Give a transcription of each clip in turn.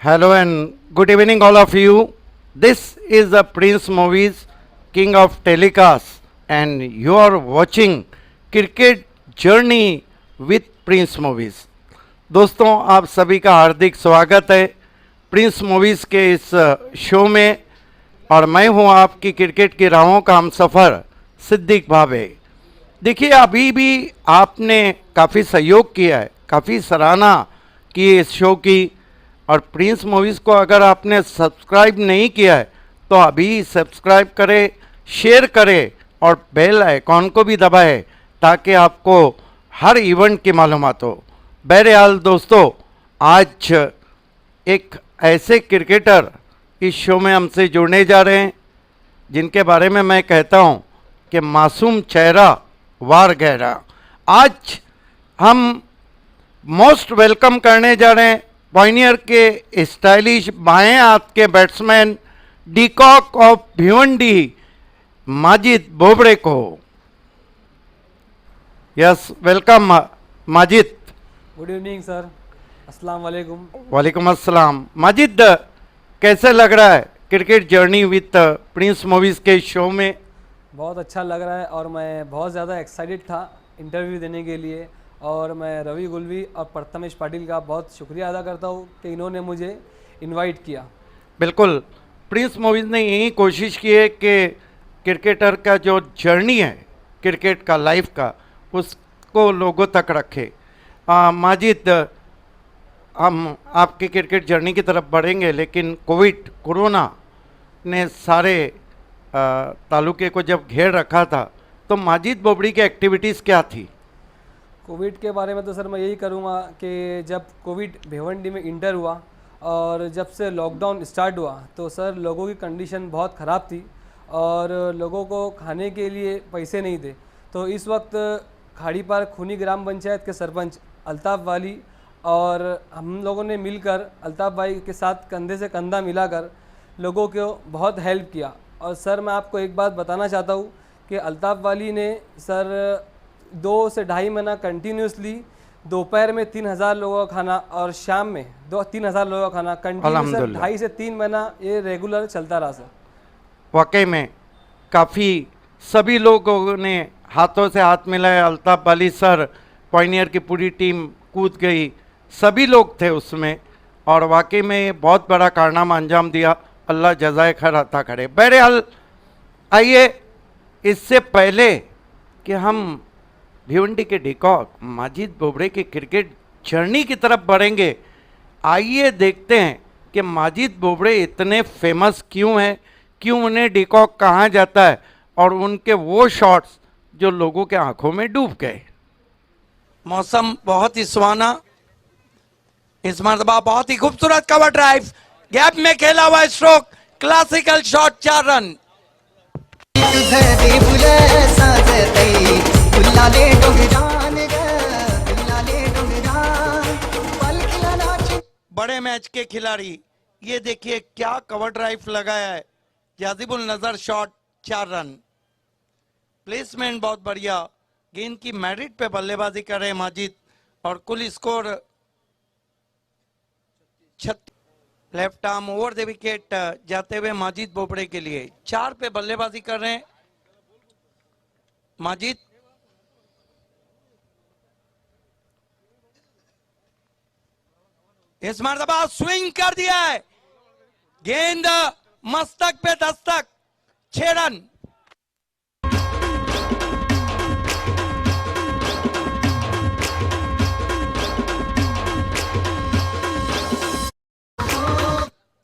Hello and good evening, all of you. This is the Prince Movies, King of Telecast, and you are watching Cricket Journey with Prince Movies. दोस्तों, आप सभी का हार्दिक स्वागत है Prince Movies के इस show में। और मैं हूं आपकी क्रिकेट की राहों का हमसफ़र सिद्दीक भावे। देखिए, अभी भी आपने काफ़ी सहयोग किया है, काफ़ी सराहना की इस शो की। और प्रिंस मूवीज़ को अगर आपने सब्सक्राइब नहीं किया है तो अभी सब्सक्राइब करें, शेयर करें और बेल आइकॉन को भी दबाएं ताकि आपको हर इवेंट की मालूमात हो। बहरहाल दोस्तों, आज एक ऐसे क्रिकेटर इस शो में हमसे जुड़ने जा रहे हैं जिनके बारे में मैं कहता हूं कि मासूम चेहरा वार गहरा। आज हम मोस्ट वेलकम करने जा रहे हैं पॉइनियर के स्टाइलिश बाएं हाथ के batsman de Kock of Bhiwandi Majid Bobde को। Yes, welcome Majid. Good evening sir, अस्सलाम वालेकुम। वालेकुम अस्सलाम। माजिद, कैसे लग रहा है cricket journey with Prince Movies के शो में? बहुत अच्छा लग रहा है और मैं बहुत ज़्यादा एक्साइटेड था इंटरव्यू देने के लिए। और मैं रवि गुलवी और प्रथमेश पाटिल का बहुत शुक्रिया अदा करता हूँ कि इन्होंने मुझे इनवाइट किया। बिल्कुल, प्रिंस मूवीज़ ने यही कोशिश की है कि क्रिकेटर का जो जर्नी है क्रिकेट का, लाइफ का, उसको लोगों तक रखे। माजिद, हम आपकी क्रिकेट जर्नी की तरफ बढ़ेंगे, लेकिन कोरोना ने सारे तालुके को जब घेर रखा था तो माजिद बोबड़ी की एक्टिविटीज़ क्या थी? कोविड के बारे में तो सर मैं यही करूँगा कि जब कोविड भिवंडी में इंटर हुआ और जब से लॉकडाउन स्टार्ट हुआ तो सर लोगों की कंडीशन बहुत ख़राब थी और लोगों को खाने के लिए पैसे नहीं थे। तो इस वक्त खाड़ी पार खूनी ग्राम पंचायत के सरपंच अल्ताफ़ वाली और हम लोगों ने मिलकर अल्ताफ़ भाई के साथ कंधे से कंधा मिलाकर लोगों को बहुत हेल्प किया। और सर मैं आपको एक बात बताना चाहता हूँ कि अल्ताफ़ वाली ने सर 2 से ढाई महीना कंटिन्यूसली दोपहर में 3000 लोगों का खाना और शाम में 3,000 लोगों का खाना कंटिन्यू 2.5 से 3 महीना ये रेगुलर चलता रहा सर। वाकई में काफ़ी सभी लोगों ने हाथों से हाथ मिलाया। अल्ताफ़ वाली सर, पॉइनियर की पूरी टीम कूद गई, सभी लोग थे उसमें और वाकई में बहुत बड़ा कारनामा अंजाम दिया। अल्लाह जज़ाए खैर अता करे। बहरहाल, आइए इससे पहले कि हम भिवंडी के डीकॉक माजिद बोबड़े के क्रिकेट जर्नी की तरफ बढ़ेंगे, आइए देखते हैं कि माजिद बोबड़े इतने फेमस क्यों हैं, क्यों उन्हें डीकॉक कहा जाता है और उनके वो शॉट्स जो लोगों के आंखों में डूब गए। मौसम बहुत ही सुहाना, इस मरतबा बहुत ही खूबसूरत कवर ड्राइव, गैप में खेला हुआ स्ट्रोक, क्लासिकल शॉट, 4 रन। बड़े मैच के खिलाड़ी, ये देखिए क्या कवर ड्राइव लगाया है, जाजिबुल नजर शॉट, 4 रन। प्लेसमेंट बहुत बढ़िया, गेंद की मेरिट पे बल्लेबाजी कर रहे हैं माजिद और कुल score 36। Left arm over the wicket जाते हुए माजिद बोबड़े के लिए 4 पे बल्लेबाजी कर रहे हैं माजिद। इस मरतबा स्विंग कर दिया है, गेंद मस्तक पे दस्तक, 6 रन।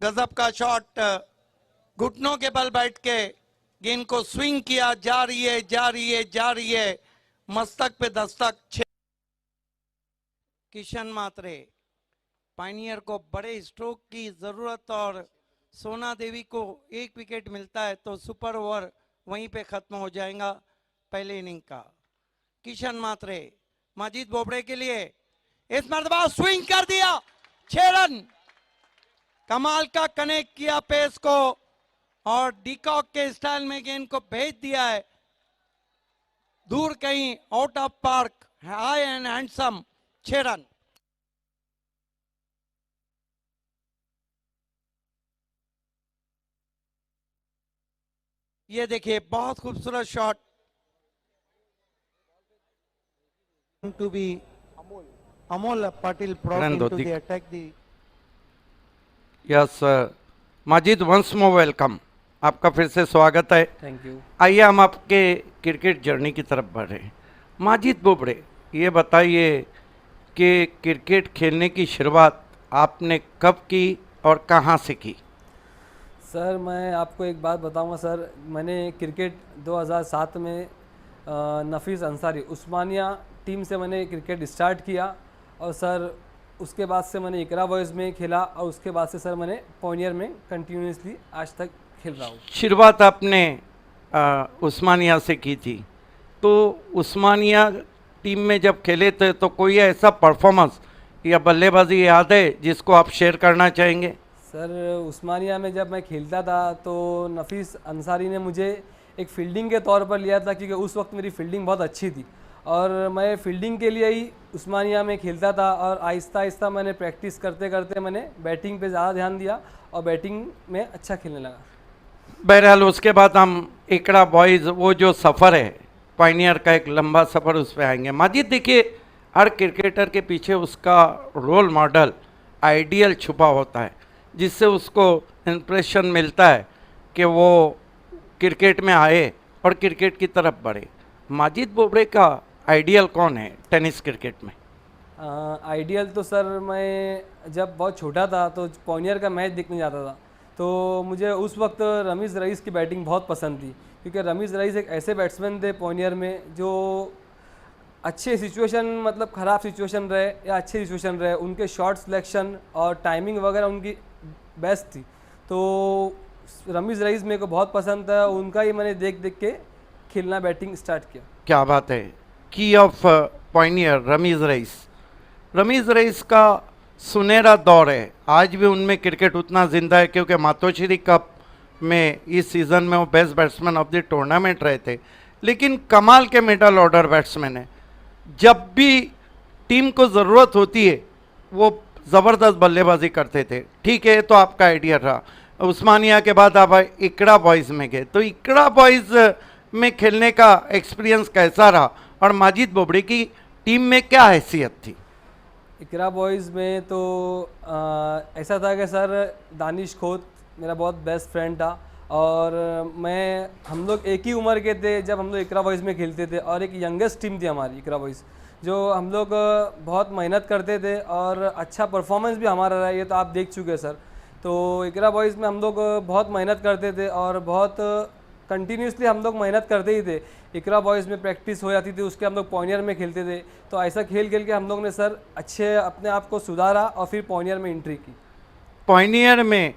गजब का शॉट, घुटनों के बल बैठ के गेंद को स्विंग किया, जा रही है, जा रही है, जा रही है, मस्तक पे दस्तक, 6। किशन मात्रे, पायनियर को बड़े स्ट्रोक की जरूरत और सोना देवी को 1 विकेट मिलता है तो सुपर ओवर वहीं पे खत्म हो जाएगा पहले इनिंग का। किशन मात्रे माजिद बोबड़े के लिए इस मरतबा स्विंग कर दिया, 6 रन। कमाल का कनेक्ट किया पेस को और डीकॉक के स्टाइल में गेंद को भेज दिया है दूर कहीं, out of park, high and handsome, 6 run. ये देखिए बहुत खूबसूरत shot to be Amol Patil brought Run into Dodi. the attack. The yes Majid once more welcome, आपका फिर से स्वागत है। Thank you. आइए हम आपके क्रिकेट जर्नी की तरफ बढ़ रहे हैं। माजिद बोबड़े, ये बताइए कि क्रिकेट खेलने की शुरुआत आपने कब की और कहाँ से की? सर मैं आपको एक बात बताऊंगा सर, मैंने क्रिकेट 2007 में नफीस अंसारी उस्मानिया टीम से मैंने क्रिकेट स्टार्ट किया और सर उसके बाद से मैंने इकरा बॉयज़ में खेला और उसके बाद से सर मैंने पॉनियर में कंटिन्यूसली आज तक खेल रहा हूँ। शुरुआत आपने उस्मानिया से की थी, तो उस्मानिया टीम में जब खेले थे तो कोई ऐसा परफॉर्मेंस या बल्लेबाजी याद है जिसको आप शेयर करना चाहेंगे? सर उस्मानिया में जब मैं खेलता था तो नफीस अंसारी ने मुझे एक फील्डिंग के तौर पर लिया था, क्योंकि उस वक्त मेरी फील्डिंग बहुत अच्छी थी और मैं फील्डिंग के लिए ही उस्मानिया में खेलता था। और आहिस्ता आहिस्ता मैंने प्रैक्टिस करते करते मैंने बैटिंग पे ज़्यादा ध्यान दिया और बैटिंग में अच्छा खेलने लगा। बहरहाल उसके बाद हम इकड़ा बॉयज़ वो जो सफ़र है पायनियर का, एक लंबा सफ़र, उस पर आएंगे। माजिद देखिए, हर क्रिकेटर के पीछे उसका रोल मॉडल आइडियल छुपा होता है जिससे उसको इंप्रेशन मिलता है कि वो क्रिकेट में आए और क्रिकेट की तरफ बढ़े। माजिद बोबड़े का आइडियल कौन है टेनिस क्रिकेट में? आइडियल तो सर मैं जब बहुत छोटा था तो पॉनियर का मैच देखने जाता था, तो मुझे उस वक्त रमीज़ रईस की बैटिंग बहुत पसंद थी, क्योंकि रमीज़ रईस एक ऐसे बैट्समैन थे पॉनियर में जो अच्छे सिचुएशन, मतलब ख़राब सिचुएशन रहे या अच्छे सिचुएशन रहे, उनके शॉट सिलेक्शन और टाइमिंग वगैरह उनकी बेस्ट थी। तो रमीज़ रईस मेरे को बहुत पसंद था, उनका ही मैंने देख देख के खेलना बैटिंग स्टार्ट किया। क्या बात है। की of Pioneer Ramiz rice, Ramiz rice का सुनहरा दौर है, आज भी उनमें क्रिकेट उतना जिंदा है क्योंकि मातोश्री कप में इस सीज़न में वो best batsman of the tournament रहे थे। लेकिन कमाल के मिडल ऑर्डर बैट्समैन है, जब भी टीम को ज़रूरत होती है वो ज़बरदस्त बल्लेबाजी करते थे। ठीक है, तो आपका आइडिया रहा। उस्मानिया के बाद आप इकड़ा बॉयज़ में गए, तो इकड़ा बॉयज़ में खेलने का एक्सपीरियंस कैसा रहा और माजिद बोबड़े की टीम में क्या हैसियत थी? इकरा बॉयज़ में तो ऐसा था कि सर दानिश खोत मेरा बहुत बेस्ट फ्रेंड था और हम लोग एक ही उम्र के थे जब हम लोग इकरा बॉयज़ में खेलते थे, और एक यंगेस्ट टीम थी हमारी इकरा बॉयज़, जो हम लोग बहुत मेहनत करते थे और अच्छा परफॉर्मेंस भी हमारा रहा, ये तो आप देख चुके हैं सर। तो इकरा बॉयज़ में हम लोग बहुत मेहनत करते थे और बहुत कंटिन्यूसली हम लोग मेहनत करते ही थे। इकरा बॉयज़ में प्रैक्टिस हो जाती थी, उसके हम लोग पॉनियर में खेलते थे, तो ऐसा खेल खेल के हम लोग ने सर अच्छे अपने आप को सुधारा और फिर पॉनियर में एंट्री की। पॉइनियर में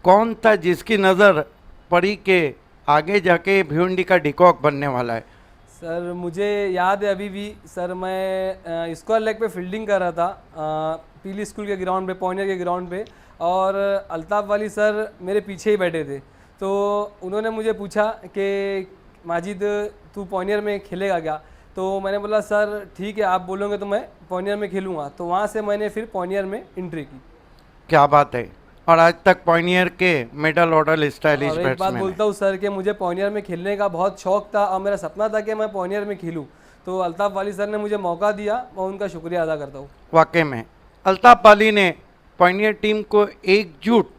कौन था जिसकी नज़र पड़ी कि आगे जाके भिवंडी का डिकॉक बनने वाला है? सर मुझे याद है अभी भी सर, मैं स्क्वायर लेग पे फील्डिंग कर रहा था पीली स्कूल के ग्राउंड पे, पॉनियर के ग्राउंड पे, और अल्ताफ़ वाली सर मेरे पीछे ही बैठे थे। तो उन्होंने मुझे पूछा कि माजिद तू पॉनियर में खेलेगा क्या? तो मैंने बोला सर ठीक है, आप बोलोगे तो मैं पॉनियर में खेलूँगा। तो वहाँ से मैंने फिर पॉनियर में एंट्री की। क्या बात है। और आज तक पॉइनियर के मिडल ऑर्डर स्टाइलिश और एक बात बैट्समैन बोलता हूँ सर कि मुझे पॉनियर में खेलने का बहुत शौक था और मेरा सपना था कि मैं पॉनियर में खेलूँ, तो अल्ताफ़ वाली सर ने मुझे मौका दिया, मैं उनका शुक्रिया अदा करता हूँ। वाकई में अल्ताफ़ वाली ने पॉइनियर टीम को एकजुट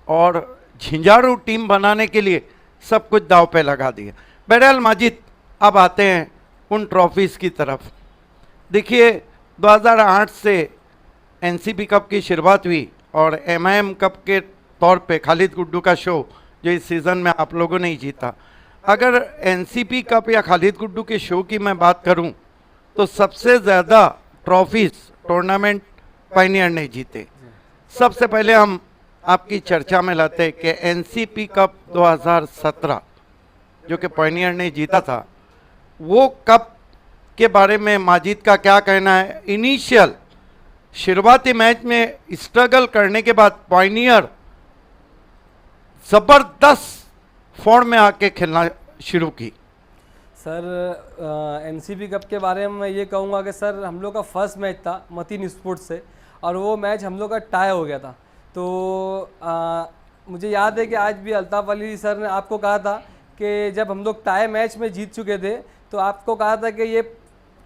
और झिंझाड़ू टीम बनाने के लिए सब कुछ दाव पे लगा दिया। बहरहाल माजिद, अब आते हैं उन ट्रॉफीज़ की तरफ। देखिए 2008 से एनसीपी कप की शुरुआत हुई और एमआईएम कप के तौर पे खालिद गुड्डू का शो जो इस सीज़न में आप लोगों ने ही जीता। अगर एनसीपी कप या खालिद गुड्डू के शो की मैं बात करूं तो सबसे ज़्यादा ट्रॉफीज़ टूर्नामेंट पायनियर ने जीते। सबसे पहले हम आपकी चर्चा में लाते हैं कि एनसीपी कप 2017 जो कि पायनियर ने जीता था, वो कप के बारे में माजिद का क्या कहना है? इनिशियल शुरुआती मैच में स्ट्रगल करने के बाद पायनियर ज़बरदस्त फॉर्म में आके खेलना शुरू की। सर एनसीपी कप के बारे में मैं ये कहूँगा कि सर हम लोग का फर्स्ट मैच था मतीन स्पोर्ट्स से और वो मैच हम लोग का टाई हो गया था। तो मुझे याद है कि आज भी अल्ताफ़ अली सर ने आपको कहा था कि जब हम लोग टाई मैच में जीत चुके थे तो आपको कहा था कि ये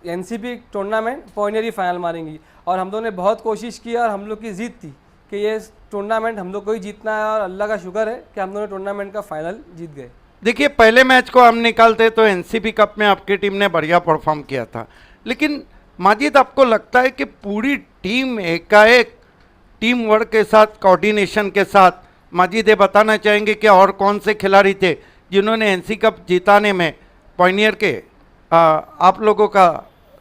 एनसीपी टूर्नामेंट पॉइनियर ही फाइनल मारेंगी, और हम लोगों ने बहुत कोशिश की और हम लोग की जीत थी कि ये टूर्नामेंट हम लोग को ही जीतना है, और अल्लाह का शुक्र है कि हम लोगों ने टूर्नामेंट का फाइनल जीत गए। देखिए, पहले मैच को हम निकालते तो एनसीपी कप में आपकी टीम ने बढ़िया परफॉर्म किया था, लेकिन माजिद आपको लगता है कि पूरी टीम एकाएक टीम वर्क के साथ, कोऑर्डिनेशन के साथ, माजिद ये बताना चाहेंगे कि और कौन से खिलाड़ी थे जिन्होंने एनसी कप जिताने में पॉइनियर के आप लोगों का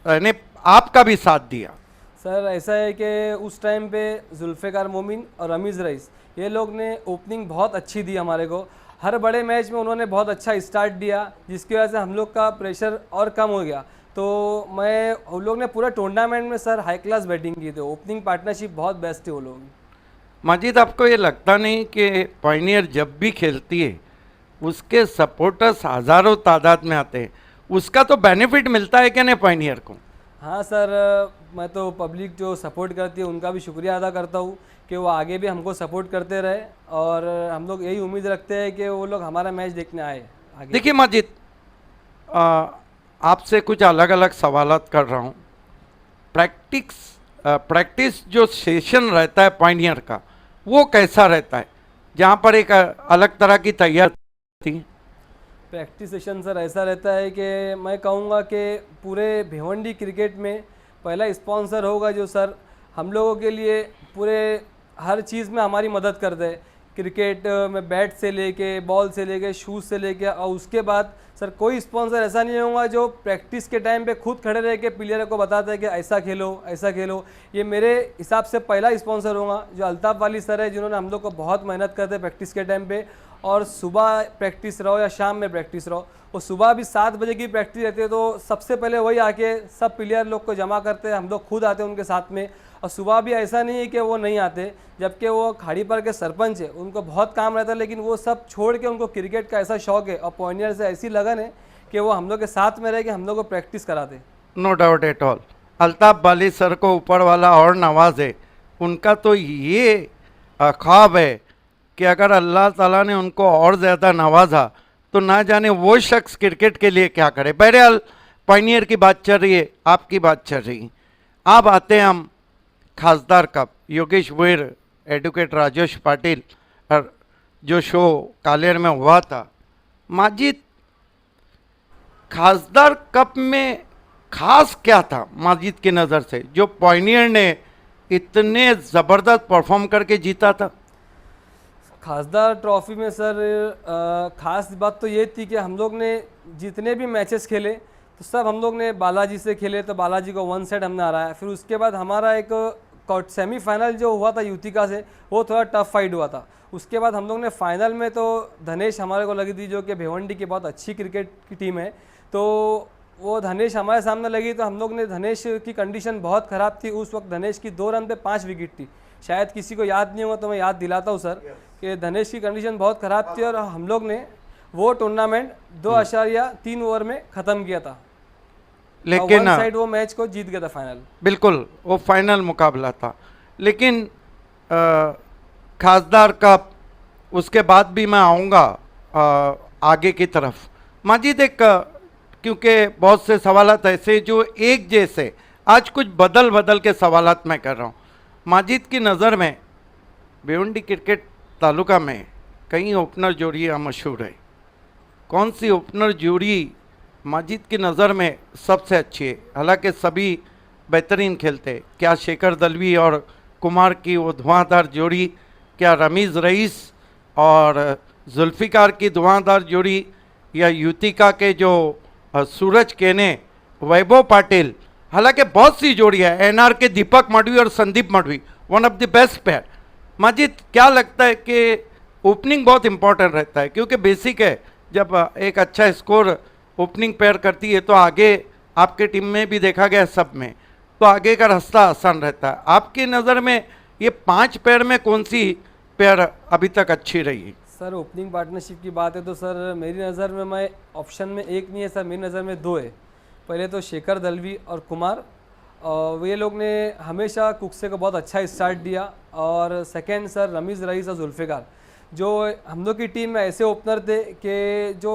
यानी आपका भी साथ दिया? सर ऐसा है कि उस टाइम पे जुल्फ़िकार मोमिन और रमीज़ रईस ये लोग ने ओपनिंग बहुत अच्छी दी हमारे को। हर बड़े मैच में उन्होंने बहुत अच्छा स्टार्ट दिया, जिसकी वजह से हम लोग का प्रेशर और कम हो गया। तो उन लोग ने पूरा टूर्नामेंट में सर हाई क्लास बैटिंग की थी, ओपनिंग पार्टनरशिप बहुत बेस्ट है वो लोग। माजिद, आपको ये लगता नहीं कि पॉइनियर जब भी खेलती है उसके सपोर्टर्स हज़ारों तादाद में आते हैं, उसका तो बेनिफिट मिलता है कि नहीं पॉइनियर को? हाँ सर, मैं तो पब्लिक जो सपोर्ट करती है उनका भी शुक्रिया अदा करता हूँ कि वो आगे भी हमको सपोर्ट करते रहे, और हम लोग यही उम्मीद रखते हैं कि वो लोग हमारा मैच देखने आए आगे। देखिए माजिद, आपसे कुछ अलग अलग सवालात कर रहा हूँ। प्रैक्टिस जो सेशन रहता है पॉइनियर का, वो कैसा रहता है जहाँ पर एक अलग तरह की तैयारी होती है? प्रैक्टिस सेशन सर ऐसा रहता है कि मैं कहूँगा कि पूरे भिवंडी क्रिकेट में पहला स्पॉन्सर होगा जो सर हम लोगों के लिए पूरे हर चीज़ में हमारी मदद करते हैं, क्रिकेट में बैट से लेके, बॉल से लेके, शूज़ से लेके, और उसके बाद सर कोई स्पॉन्सर ऐसा नहीं होगा जो प्रैक्टिस के टाइम पे खुद खड़े रह के प्लेयर को बताता है कि ऐसा खेलो ऐसा खेलो। ये मेरे हिसाब से पहला स्पॉन्सर होगा जो अल्ताफ़ वाली सर है, जिन्होंने हम लोग को बहुत मेहनत करते हैं प्रैक्टिस के टाइम पे, और सुबह प्रैक्टिस रहो या शाम में प्रैक्टिस रहो, और सुबह भी 7 बजे की प्रैक्टिस रहती है तो सबसे पहले वही आके सब प्लेयर लोग को जमा करते हैं, हम लोग खुद आते हैं उनके साथ में। और सुबह भी ऐसा नहीं है कि वो नहीं आते, जबकि वो खाड़ी पर के सरपंच है, उनको बहुत काम रहता है, लेकिन वो सब छोड़ के उनको क्रिकेट का ऐसा शौक है और पॉइनियर से ऐसी लगन है कि वो हम लोग के साथ में रह के हम लोग को प्रैक्टिस कराते। No doubt at all. Altaf वाली सर को ऊपर वाला और नवाजे, उनका तो ये ख्वाब है कि अगर अल्लाह ताला ने उनको और ज़्यादा नवाजा तो ना जाने वो शख्स क्रिकेट के लिए क्या करे। बहरहाल पॉइनियर की बात चल रही है, आपकी बात चल रही है। अब आते हैं हम खासदार cup, Yogesh where, advocate Rajesh Patil और जो शो कालेर में हुआ था। माजिद, खासदार कप में खास क्या था माजिद की नज़र से जो पॉइनियर ने इतने ज़बरदस्त परफॉर्म करके जीता था? खासदार ट्रॉफी में सर खास बात तो ये थी कि हम लोग ने जितने भी मैचेस खेले तो सब हम लोग ने बालाजी से खेले, तो बालाजी को 1 सेट हमने हराया। फिर उसके बाद हमारा एक सेमीफाइनल जो हुआ था युतिका से, वो थोड़ा टफ फाइट हुआ था। उसके बाद हम लोग ने फाइनल में तो धनेश हमारे को लगी थी, जो कि भिवंडी की बहुत अच्छी क्रिकेट की टीम है, तो वो धनेश हमारे सामने लगी, तो हम लोग ने, धनेश की कंडीशन बहुत ख़राब थी उस वक्त, धनेश की 2 रन पे 5 विकेट थी। शायद किसी को याद नहीं होगा तो मैं याद दिलाता हूँ सर कि धनेश की कंडीशन बहुत ख़राब थी और हम लोग ने वो टूर्नामेंट 2.3 ओवर में ख़त्म किया था, लेकिन साइड वो मैच को जीत गया था फाइनल। बिल्कुल वो फाइनल मुकाबला था। लेकिन खासदार कप, उसके बाद भी मैं आऊँगा आगे की तरफ। माजिद, एक क्योंकि बहुत से सवालात ऐसे जो एक जैसे, आज कुछ बदल बदल के सवालात मैं कर रहा हूँ। माजिद की नज़र में भिवंडी क्रिकेट तालुका में कई ओपनर जोड़ियाँ मशहूर है, कौन सी ओपनर जोड़ी माजिद की नज़र में सबसे अच्छी है? हालांकि सभी बेहतरीन खेलते, क्या शेखर दलवी और कुमार की वो धुआंधार जोड़ी, क्या रमीज़ रईस और जुल्फ़िकार की धुआंधार जोड़ी, या युतिका के जो सूरज केने, वैभव पाटिल, हालांकि बहुत सी जोड़ियाँ है, एनआर के दीपक मडवी और Sandeep Madavi, one of the best pair. Majid, क्या लगता है कि ओपनिंग बहुत इंपॉर्टेंट रहता है, क्योंकि बेसिक है, जब एक अच्छा स्कोर ओपनिंग पेयर करती है तो आगे आपके टीम में भी देखा गया सब में, तो आगे का रास्ता आसान रहता है। आपकी नज़र में ये 5 पेयर में कौन सी पेयर अभी तक अच्छी रही है? सर ओपनिंग पार्टनरशिप की बात है तो सर मेरी नज़र में, मैं ऑप्शन में एक नहीं है सर, मेरी नज़र में 2 है। पहले तो शेखर दलवी और कुमार, ये लोग ने हमेशा कुक्से को बहुत अच्छा स्टार्ट दिया, और सेकंड सर रमीज़ रईस और जुल्फ़िकार। जो हम लोग की टीम में ऐसे ओपनर थे कि जो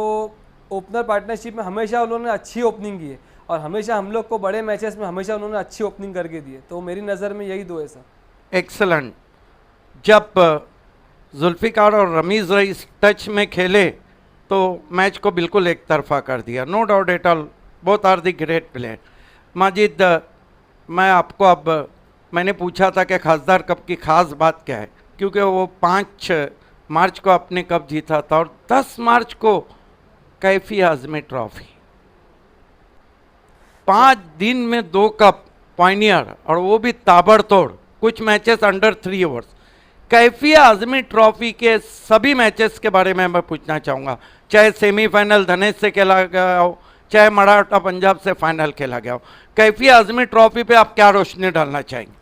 ओपनर पार्टनरशिप में हमेशा उन्होंने अच्छी ओपनिंग की है और हमेशा हम लोग को बड़े मैचेस में हमेशा उन्होंने अच्छी ओपनिंग करके दी है। तो मेरी नज़र में यही दो है सर। एक्सलेंट। जब जुल्फ़िकार और रमीज़ रईस टच में खेले तो मैच को बिल्कुल एक तरफा कर दिया। No doubt at all, both are the great player. Majid, मैं आपको अब, मैंने पूछा था कि खासदार कप की खास बात क्या है, क्योंकि वो 5 मार्च को आपने कप जीता था और 10 मार्च को कैफी आज़मी ट्रॉफी। 5 दिन में 2 कप पॉइनियर, और वो भी ताबड़तोड़, कुछ matches under 3 overs. Kaifi Azmi trophy के सभी मैचेस के बारे में मैं पूछना चाहूँगा, चाहे सेमीफाइनल धनेश से खेला गया हो, चाहे मराठा पंजाब से फाइनल खेला गया हो। कैफी आज़मी ट्रॉफी पे आप क्या रोशनी डालना चाहेंगे?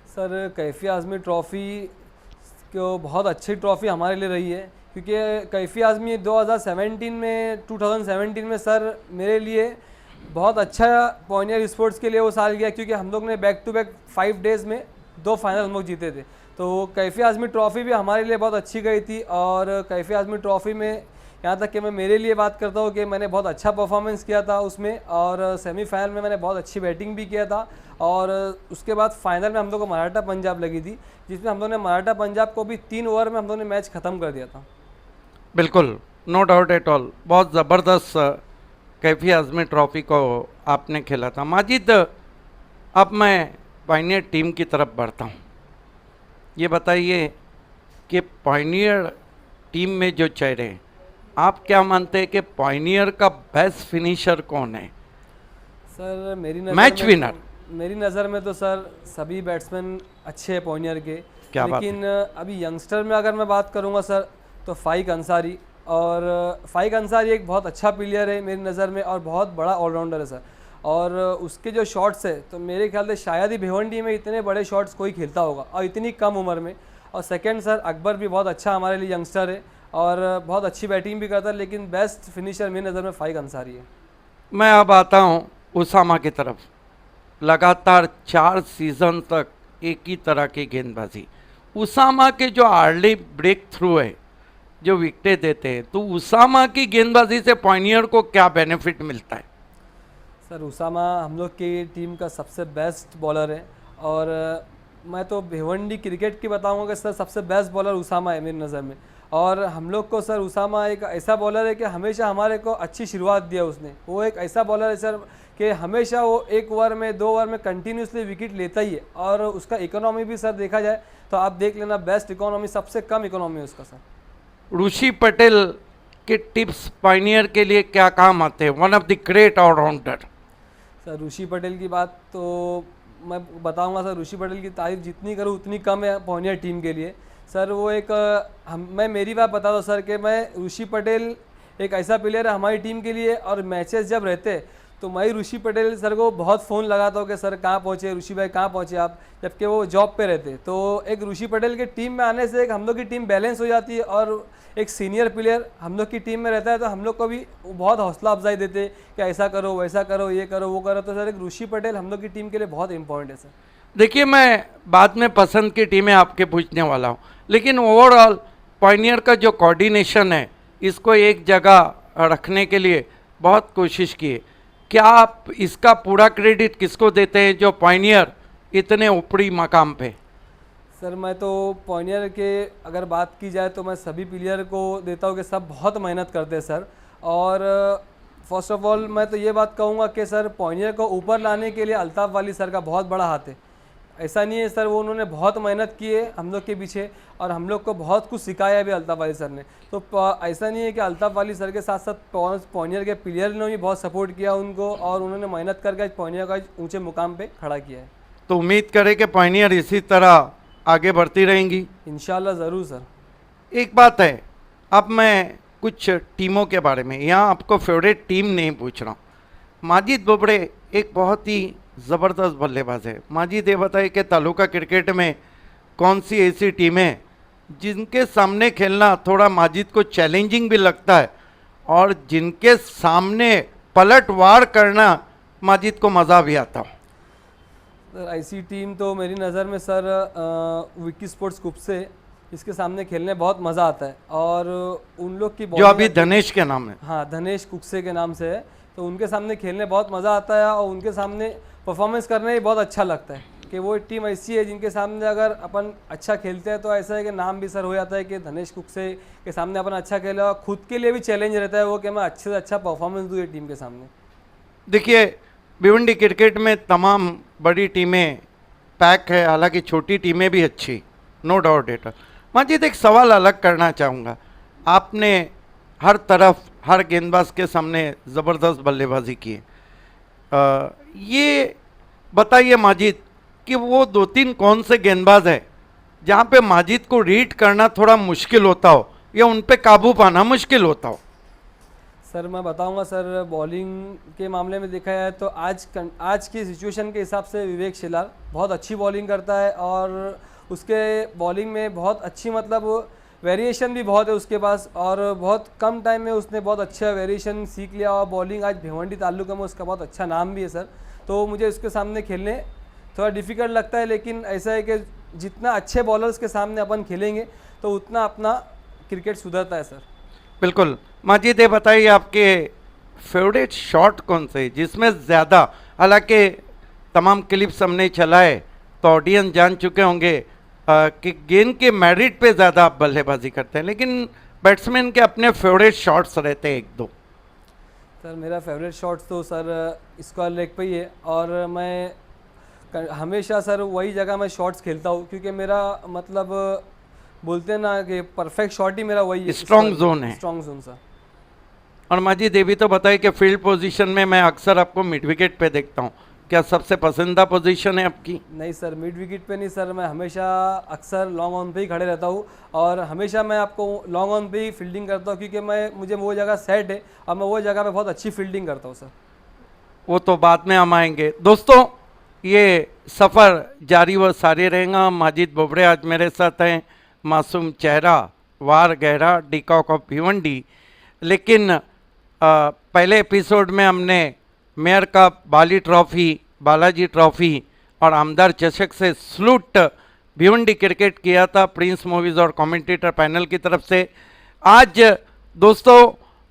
सर कैफी आज़मी ट्रॉफ़ी को बहुत अच्छी ट्रॉफ़ी हमारे लिए रही है, क्योंकि कैफी आज़मी 2017 में सर मेरे लिए बहुत अच्छा पॉइनियर स्पोर्ट्स के लिए वो साल गया, क्योंकि हम लोग ने बैक टू बैक 5 डेज़ में 2 फाइनल हम लोग जीते थे। तो कैफी आज़मी ट्रॉफ़ी भी हमारे लिए बहुत अच्छी गई थी। और कैफी आज़मी ट्रॉफ़ी में यहाँ तक कि मैं मेरे लिए बात करता हूँ कि मैंने बहुत अच्छा परफॉर्मेंस किया था उसमें, और सेमीफाइनल में मैंने बहुत अच्छी बैटिंग भी किया था। और उसके बाद फाइनल में हम लोग को मराठा पंजाब लगी थी, जिसमें हम लोग ने मराठा पंजाब को भी 3 ओवर में हम लोग ने मैच ख़त्म कर दिया था। बिल्कुल, नो डाउट एट ऑल, बहुत ज़बरदस्त कैफी आज़मी ट्रॉफी को आपने खेला था। माजिद, अब मैं पायनियर टीम की तरफ बढ़ता हूँ। ये बताइए कि पायनियर टीम में जो चेहरे हैं, आप क्या मानते हैं कि पायनियर का बेस्ट फिनिशर कौन है? सर मेरी नज़र मैच में, विनर। मेरी नज़र में तो सर सभी बैट्समैन अच्छे हैं पॉइनियर के। क्या बात लेकिन अभी यंगस्टर में अगर मैं बात करूंगा सर, तो फ़ाइक अंसारी। और फ़ाइक अंसारी एक बहुत अच्छा प्लेयर है मेरी नज़र में, और बहुत बड़ा ऑलराउंडर है सर। और उसके जो शॉट्स है, तो मेरे ख्याल से शायद ही भिवंडी में इतने बड़े शॉट्स कोई खेलता होगा, और इतनी कम उम्र में। और सेकंड सर अकबर भी बहुत अच्छा हमारे लिए यंगस्टर है, और बहुत अच्छी बैटिंग भी करता है, लेकिन बेस्ट फिनिशर मेरी नज़र में फ़ाइक अंसारी है। मैं अब आता हूँ उसामा की तरफ। लगातार 4 सीज़न तक एक ही तरह की गेंदबाजी। उसामा के जो अर्ली ब्रेक थ्रू है, जो विकेटें देते हैं, तो उसामा की गेंदबाजी से पॉइनियर को क्या बेनिफिट मिलता है? सर उसामा हम लोग की टीम का सबसे बेस्ट बॉलर है, और मैं तो भिवंडी क्रिकेट की बताऊंगा कि सर सबसे बेस्ट बॉलर उसामा है मेरी नज़र में। और हम लोग को सर उसामा एक ऐसा बॉलर है कि हमेशा हमारे को अच्छी शुरुआत दिया उसने। वो एक ऐसा बॉलर है सर कि हमेशा वो 1 ओवर में 2 ओवर में कंटिन्यूसली विकेट लेता ही है। और उसका इकोनॉमी भी सर देखा जाए तो आप देख लेना, बेस्ट इकोनॉमी, सबसे कम इकोनॉमी है उसका सर। ऋषि पटेल के टिप्स पायनियर के लिए क्या काम आते हैं? One of the great allrounder. Sir Rishi Patel की बात तो मैं बताऊंगा सर, ऋषि पटेल की तारीफ जितनी करूँ उतनी कम है पॉइनियर टीम के लिए। सर वो एक मैं मेरी बात बता दूँ सर कि मैं ऋषि पटेल एक ऐसा प्लेयर है हमारी टीम के लिए, और मैचेस जब रहते तो मैं ऋषि पटेल सर को बहुत फ़ोन लगाता हूँ कि सर कहाँ पहुँचे, ऋषि भाई कहाँ पहुँचे आप, जबकि वो जॉब पे रहते। तो एक ऋषि पटेल के टीम में आने से एक हम लोग की टीम बैलेंस हो जाती है, और एक सीनियर प्लेयर हम लोग की टीम में रहता है तो हम लोग को भी बहुत हौसला अफजाई देते कि ऐसा करो, वैसा करो, ये करो, वो करो। तो सर एक ऋषि पटेल हम लोग की टीम के लिए बहुत इंपॉर्टेंट है सर। देखिए, मैं बाद में पसंद की टीमें आपके पूछने वाला हूँ, लेकिन ओवरऑल पायनियर का जो कोऑर्डिनेशन है, इसको एक जगह रखने के लिए बहुत कोशिश की है। क्या आप इसका पूरा क्रेडिट किसको देते हैं जो पायनियर इतने ऊपरी मकाम पे? सर मैं तो पॉइनियर के अगर बात की जाए तो मैं सभी प्लेयर को देता हूँ कि सब बहुत मेहनत करते हैं सर। और फर्स्ट ऑफ ऑल मैं तो ये बात कहूँगा कि सर पॉइनियर को ऊपर लाने के लिए अल्ताफ़ वाली सर का बहुत बड़ा हाथ है। ऐसा नहीं है सर, वो उन्होंने बहुत मेहनत की है हम लोग के पीछे, और हम लोग को बहुत कुछ सिखाया भी अल्ताफ़ वाली सर ने। तो ऐसा नहीं है कि अल्ताफ़ वाली सर के साथ साथ पॉइनियर के प्लेयर ने भी बहुत सपोर्ट किया उनको, और उन्होंने मेहनत करके पॉइनियर का ऊँचे मुकाम पर खड़ा किया है। तो उम्मीद करें कि पायनियर इसी तरह आगे बढ़ती रहेंगी इंशाल्लाह ज़रूर सर। एक बात है, अब मैं कुछ टीमों के बारे में, यहाँ आपको फेवरेट टीम नहीं पूछ रहा हूँ। माजिद बोबड़े एक बहुत ही ज़बरदस्त बल्लेबाज है। माजिद ये बताइए कि तालुका क्रिकेट में कौन सी ऐसी टीमें जिनके सामने खेलना थोड़ा माजिद को चैलेंजिंग भी लगता है, और जिनके सामने पलटवार करना माजिद को मज़ा भी आता हो? सर ऐसी टीम तो मेरी नज़र में सर विक्की स्पोर्ट्स ग्रुप से, इसके सामने खेलने बहुत मज़ा आता है। और उन लोग की जो bowling अभी धनेश के नाम है। हाँ, धनेश कुक्से के नाम से है। तो उनके सामने खेलने बहुत मज़ा आता है और उनके सामने परफॉर्मेंस करने ही बहुत अच्छा लगता है कि वो टीम ऐसी है जिनके सामने अगर अपन अच्छा खेलते हैं तो ऐसा है कि नाम भी सर हो जाता है कि धनेश कुक्से के सामने अपन अच्छा खेला, और खुद के लिए भी चैलेंज रहता है वो कि मैं अच्छे से अच्छा परफॉर्मेंस दूँ ये टीम के सामने। देखिए, भिवंडी क्रिकेट में तमाम बड़ी टीमें पैक है, हालांकि छोटी टीमें भी अच्छी, नो डाउट इट। माजिद, एक सवाल अलग करना चाहूँगा। आपने हर तरफ हर गेंदबाज के सामने ज़बरदस्त बल्लेबाजी की है। ये बताइए माजिद कि वो दो तीन कौन से गेंदबाज है जहाँ पे माजिद को रीड करना थोड़ा मुश्किल होता हो या उन पे काबू पाना मुश्किल होता हो? सर मैं बताऊंगा सर, बॉलिंग के मामले में देखा जाए तो आज की सिचुएशन के हिसाब से विवेक शेलार बहुत अच्छी बॉलिंग करता है और उसके बॉलिंग में बहुत अच्छी मतलब वेरिएशन भी बहुत है उसके पास, और बहुत कम टाइम में उसने बहुत अच्छा वेरिएशन सीख लिया और बॉलिंग आज भिवंडी तालुका में उसका बहुत अच्छा नाम भी है सर। तो मुझे उसके सामने खेलने थोड़ा डिफ़िकल्ट लगता है, लेकिन ऐसा है कि जितना अच्छे बॉलर्स के सामने अपन खेलेंगे तो उतना अपना क्रिकेट सुधरता है सर। बिल्कुल। माजिद, ये बताइए आपके फेवरेट शॉट कौन से जिसमें ज़्यादा, हालांकि तमाम क्लिप्स हमने चलाए तो ऑडियंस जान चुके होंगे कि गेंद के मेरिट पे ज़्यादा आप बल्लेबाजी करते हैं, लेकिन बैट्समैन के अपने फेवरेट शॉट्स रहते हैं एक दो। सर मेरा फेवरेट शॉट्स तो सर स्क्वायर लेग पे ही है, और मैं हमेशा सर वही जगह मैं शॉट्स खेलता हूँ क्योंकि मेरा मतलब बोलते हैं ना कि परफेक्ट शॉट ही मेरा वही है, स्ट्रॉन्ग जोन है। Strong zone sir. और माजिद, ये भी तो बताइए कि फील्ड पोजीशन में मैं अक्सर आपको मिड विकेट पे देखता हूँ, क्या सबसे पसंदीदा पोजीशन है आपकी? नहीं सर, मिड विकेट पे नहीं सर, मैं हमेशा अक्सर लॉन्ग ऑन पे ही खड़े रहता हूँ और हमेशा मैं आपको लॉन्ग ऑन पे ही फील्डिंग करता हूँ क्योंकि मुझे वो जगह सेट है और मैं वो जगह पे बहुत अच्छी फील्डिंग करता हूँ सर। वो तो बाद में हम आएंगे। दोस्तों, ये सफ़र जारी व सारी रहेगा। माजिद बोबड़े आज मेरे साथ हैं, मासूम चेहरा, वार गहरा, डिकॉक ऑफ भिवंडी। लेकिन पहले एपिसोड में हमने मेयर कप, बाली ट्रॉफी, बालाजी ट्रॉफी और आमदार चषक से सलूट भिवंडी क्रिकेट किया था प्रिंस मूवीज़ और कमेंटेटर पैनल की तरफ से। आज दोस्तों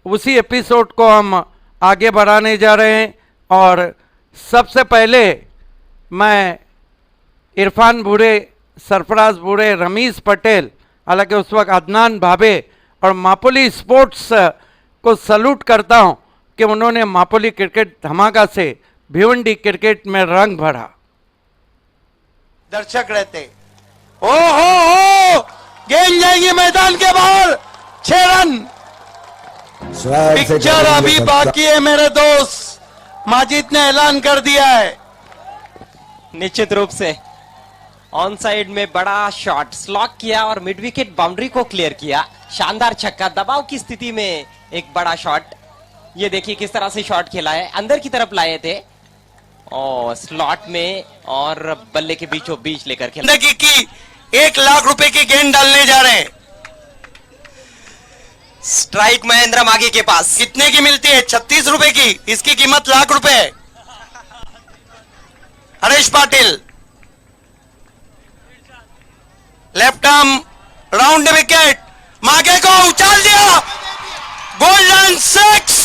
उसी एपिसोड को हम आगे बढ़ाने जा रहे हैं और सबसे पहले मैं इरफान बूढ़े, सरफराज बूढ़े, रमीज़ पटेल, हालांकि उस वक्त अदनान भाभे और मापोली स्पोर्ट्स को सलूट करता हूं कि उन्होंने मापोली क्रिकेट धमाका से भिवंडी क्रिकेट में रंग भरा। दर्शक रहते। हो गेंद जाएगी मैदान के बाहर, 6 रन। पिक्चर अभी बाकी है मेरे दोस्त, माजिद ने ऐलान कर दिया है। निश्चित रूप से ऑन साइड में बड़ा शॉट स्लॉक किया और मिड विकेट बाउंड्री को क्लियर किया। शानदार छक्का, दबाव की स्थिति में एक बड़ा शॉट। ये देखिए किस तरह से शॉट खेला है, अंदर की तरफ लाए थे और स्लॉट में और बल्ले के बीचों बीच लेकर खेला। की 1 लाख रुपए की गेंद डालने जा रहे हैं। स्ट्राइक महेंद्र मागी के पास कितने की मिलती है? 36 रुपए की। इसकी कीमत लाख रुपए है। Harish Patil, left arm round wicket, मागे को उछाल दिया, गोल्डन 6।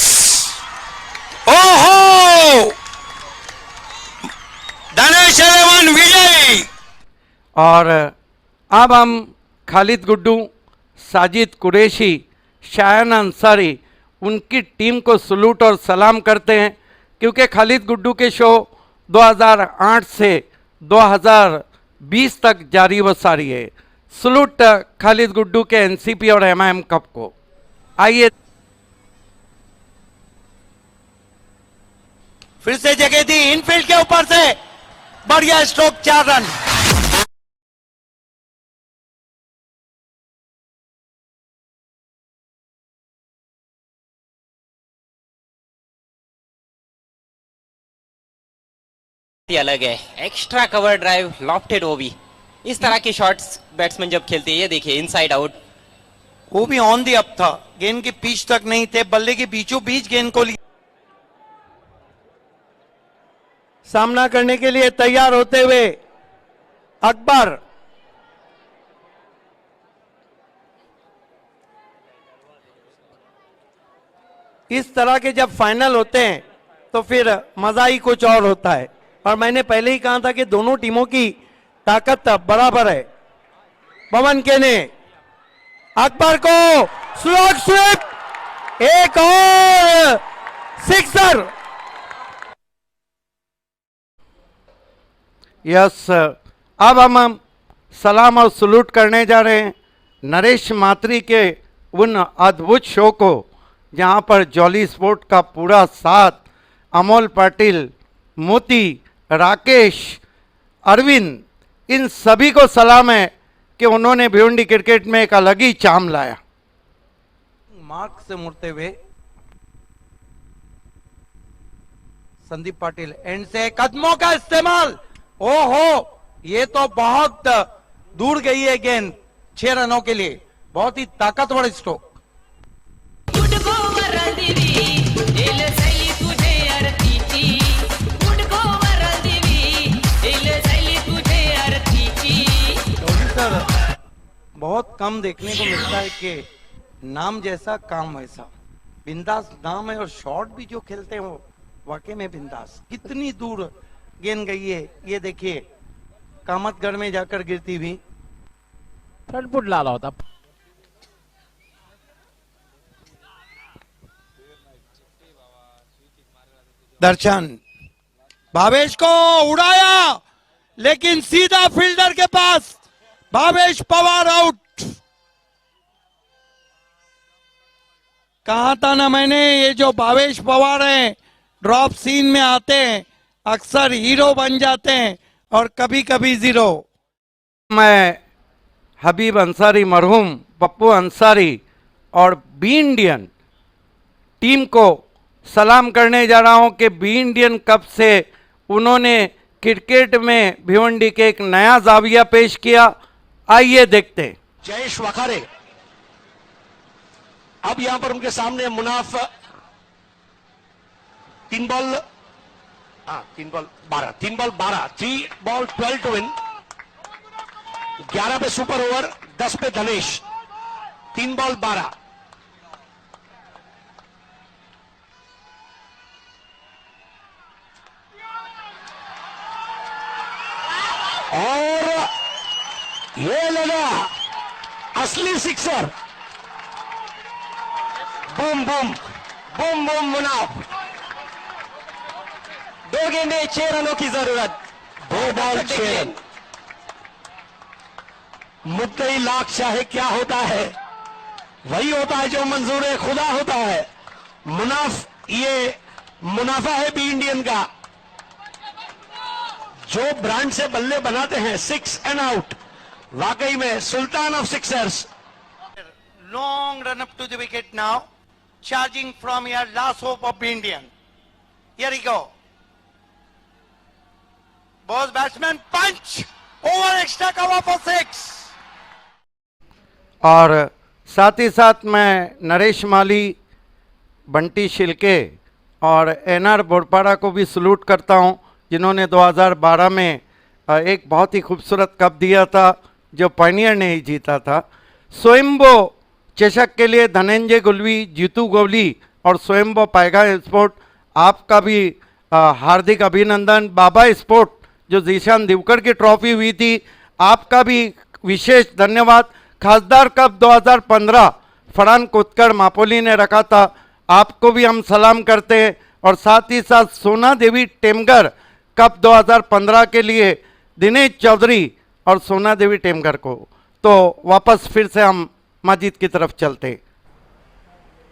ओहो, धनेश 11 विजयी। और अब हम खालिद गुड्डू, साजिद कुरैशी, शायन अंसारी, उनकी टीम को सलूट और सलाम करते हैं क्योंकि खालिद गुड्डू के शो 2008 से 2020 तक जारी व सारी है। सलूट खालिद गुड्डू के एनसीपी और एमआईएम कप को। आइए फिर से जगह दी इनफील्ड के ऊपर से, बढ़िया स्ट्रोक, 4 रन। अलग है, एक्स्ट्रा कवर ड्राइव, लॉफ्टेड ओवी, इस तरह के शॉट्स बैट्समैन जब खेलते हैं। ये देखिए इनसाइड आउट, वो भी ऑन दी अप था, गेंद के पिच तक नहीं थे, बल्ले के बीचों बीच गेंद को लिया। सामना करने के लिए तैयार होते हुए अकबर, इस तरह के जब फाइनल होते हैं तो फिर मजा ही कुछ और होता है। और मैंने पहले ही कहा था कि दोनों टीमों की ताकत बराबर है। पवन के ने अकबर को स्लॉग स्विप, एक और सिक्सर। यस, अब हम सलाम और सलूट करने जा रहे हैं नरेश मात्री के उन अद्भुत शो को, जहां पर जॉली स्पोर्ट का पूरा साथ, अमोल पाटिल, मोती, राकेश, अरविंद, इन सभी को सलाम है कि उन्होंने भिवंडी क्रिकेट में एक अलग ही चाम लाया। मार्क से मुड़ते हुए संदीप पाटिल एंड से कदमों का इस्तेमाल, ओहो ये तो बहुत दूर गई है गेंद 6 रनों के लिए, बहुत ही ताकतवर स्ट्रोक। बहुत कम देखने को मिलता है कि नाम जैसा काम वैसा, बिंदास नाम है और शॉट भी जो खेलते हैं वो वाकई में बिंदास। कितनी दूर गेंद गई है ये देखिए, कामतगढ़ में जाकर गिरती हुई। फ्रंट फुट डाला होता। दर्शन भावेश को उड़ाया, लेकिन सीधा फील्डर के पास, भावेश पवार आउट। कहा था ना मैंने, ये जो भावेश पवार हैं ड्रॉप सीन में आते हैं, अक्सर हीरो बन जाते हैं और कभी कभी जीरो। मैं हबीब अंसारी, मरहूम पप्पू अंसारी और बी इंडियन टीम को सलाम करने जा रहा हूं कि बी इंडियन कप से उन्होंने क्रिकेट में भिवंडी के एक नया जाविया पेश किया। आइए देखते हैं। जयेश वखारे, अब यहां पर उनके सामने Munaf, 3 ball 12, 3 ball 12, 3 ball 12 to win. 11 पे सुपर ओवर, 10 पे धनेश, 3 बॉल 12। और ये लगा असली sixer, boom boom boom boom Munaf. 2 गेंदे 6 रनों की जरूरत, 2 बॉल 6 रन। मुद्दई लाख चाहे क्या होता है, वही होता है जो मंजूर खुदा होता है। मुनाफ, ये मुनाफा है बी इंडियन का, जो ब्रांड से बल्ले बनाते हैं 6 एंड आउट, वाकई में सुल्तान of sixers. Long run up to the wicket now, charging from your last hope of Indian. Here we go. Both batsman punch over extra cover for 6. और साथ ही साथ मैं नरेश माली, बंटी शिल्के और एनआर बोरपाड़ा को भी सलूट करता हूं, जिन्होंने 2012 में एक बहुत ही खूबसूरत कप दिया था जो पायनियर ने ही जीता था। स्वयंबो चषक के लिए धनंजय गुलवी, जीतू गोवली और स्वयंबो पाएगा स्पोर्ट, आपका भी हार्दिक अभिनंदन। बाबा स्पोर्ट जो जीशान दिवकर की ट्रॉफी हुई थी, आपका भी विशेष धन्यवाद। खासदार कप 2015 फरहान कोतकर मापोली ने रखा था, आपको भी हम सलाम करते हैं। और साथ ही साथ सोना देवी टेमगर कप 2015 के लिए दिनेश चौधरी और सोना देवी टेमगर को। तो वापस फिर से हम माजिद की तरफ चलते।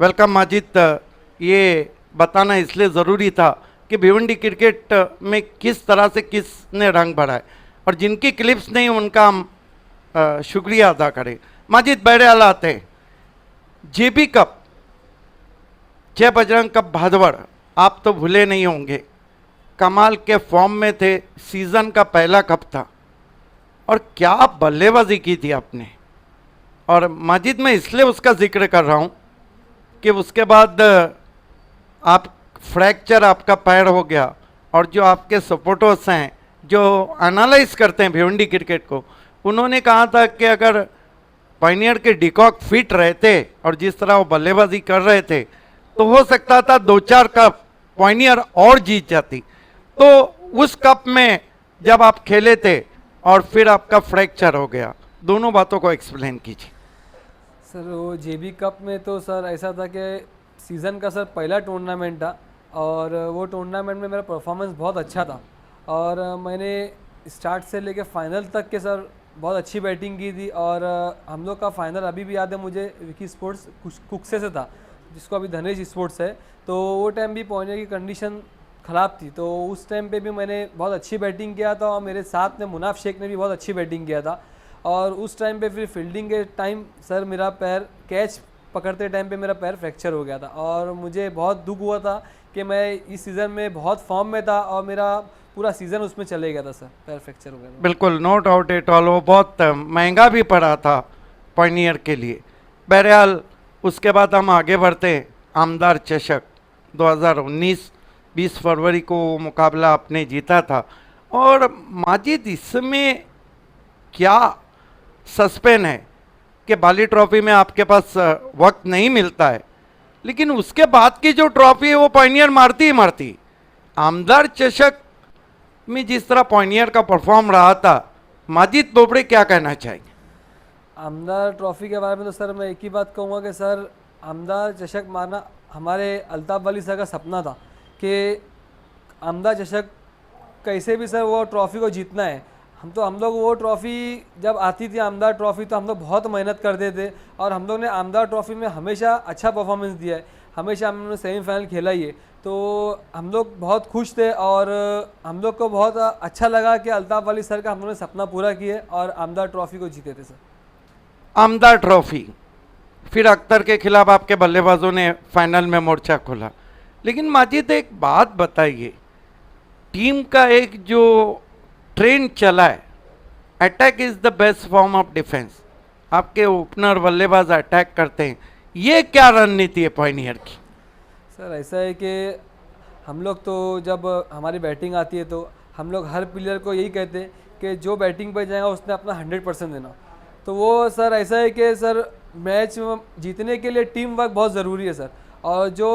वेलकम माजिद, ये बताना इसलिए ज़रूरी था कि भिवंडी क्रिकेट में किस तरह से किसने रंग भरा है, और जिनकी क्लिप्स नहीं उनका हम शुक्रिया अदा करें। माजिद बहरहाल आते हैं, जेबी कप, जय बजरंग कप भादवड़, आप तो भूले नहीं होंगे, कमाल के फॉर्म में थे, सीज़न का पहला कप था और क्या बल्लेबाजी की थी आपने। और माजिद मैं इसलिए उसका जिक्र कर रहा हूँ कि उसके बाद आप फ्रैक्चर आपका पैर हो गया, और जो आपके सपोर्टर्स हैं जो एनालाइज करते हैं भिवंडी क्रिकेट को, उन्होंने कहा था कि अगर पायनियर के डिकॉक फिट रहते और जिस तरह वो बल्लेबाजी कर रहे थे तो हो सकता था 2-4 कप पॉइनियर और जीत जाती। तो उस कप में जब आप खेले थे और फिर आपका फ्रैक्चर हो गया, दोनों बातों को एक्सप्लेन कीजिए। सर वो जेबी कप में तो सर ऐसा था कि सीज़न का सर पहला टूर्नामेंट था और वो टूर्नामेंट में मेरा परफॉर्मेंस बहुत अच्छा था और मैंने स्टार्ट से लेके फाइनल तक के सर बहुत अच्छी बैटिंग की थी और हम लोग का फाइनल अभी भी याद है मुझे, विकी स्पोर्ट्स कुक्से से था, जिसको अभी धनेश स्पोर्ट्स है। तो वो टाइम भी पहुंचने की कंडीशन ख़राब थी, तो उस टाइम पे भी मैंने बहुत अच्छी बैटिंग किया था और मेरे साथ में मुनाफ शेख ने भी बहुत अच्छी बैटिंग किया था। और उस टाइम पे फिर फील्डिंग के टाइम सर मेरा पैर कैच पकड़ते टाइम पे मेरा पैर फ्रैक्चर हो गया था और मुझे बहुत दुख हुआ था कि मैं इस सीज़न में बहुत फॉर्म में था और मेरा पूरा सीज़न उसमें चले गया था सर, पैर फ्रैक्चर हो गया था। बिल्कुल, नो डाउट एट ऑल, वो बहुत महंगा भी पड़ा था पॉइनियर के लिए। बहरहाल उसके बाद हम आगे बढ़ते हैं। आमदार चषक 2019 20 फरवरी को वो मुकाबला आपने जीता था। और माजिद, इसमें क्या सस्पेंस है कि बाली ट्रॉफी में आपके पास वक्त नहीं मिलता है, लेकिन उसके बाद की जो ट्रॉफी है वो पॉइनियर मारती ही मारती। आमदार चषक में जिस तरह पॉइनियर का परफॉर्म रहा था, माजिद बोबड़े क्या कहना चाहेंगे? आमदार ट्रॉफी के बारे में तो सर मैं एक ही बात कहूँगा कि सर आमदार चषक मारना हमारे अल्ताफ वाली सर का सपना था कि आमदार चषक कैसे भी सर वो ट्रॉफी को जीतना है। हम लोग वो ट्रॉफ़ी जब आती थी आमदार ट्रॉफ़ी, तो हम लोग बहुत मेहनत करते थे और हम लोग ने आमदार ट्रॉफ़ी में हमेशा अच्छा परफॉर्मेंस दिया है, हमेशा हमने सेमीफाइनल खेला ही है। तो हम लोग बहुत खुश थे और हम लोग को बहुत अच्छा लगा कि अल्ताफ वाली सर का हम लोगों ने सपना पूरा किया और आमदार ट्रॉफ़ी को जीते थे सर। आमदार ट्रॉफी, फिर अख्तर के खिलाफ आपके बल्लेबाजों ने फाइनल में मोर्चा खोला। लेकिन माजिद एक बात बताइए, टीम का एक जो ट्रेंड चला है, attack is the best form of defence, आपके ओपनर बल्लेबाज अटैक करते हैं, ये क्या रणनीति है पॉइनियर की? सर ऐसा है कि हम लोग तो जब हमारी बैटिंग आती है तो हम लोग हर प्लेयर को यही कहते हैं कि जो बैटिंग पे जाएगा उसने अपना 100% देना। तो वो सर ऐसा है कि सर मैच जीतने के लिए टीम वर्क बहुत ज़रूरी है सर। और जो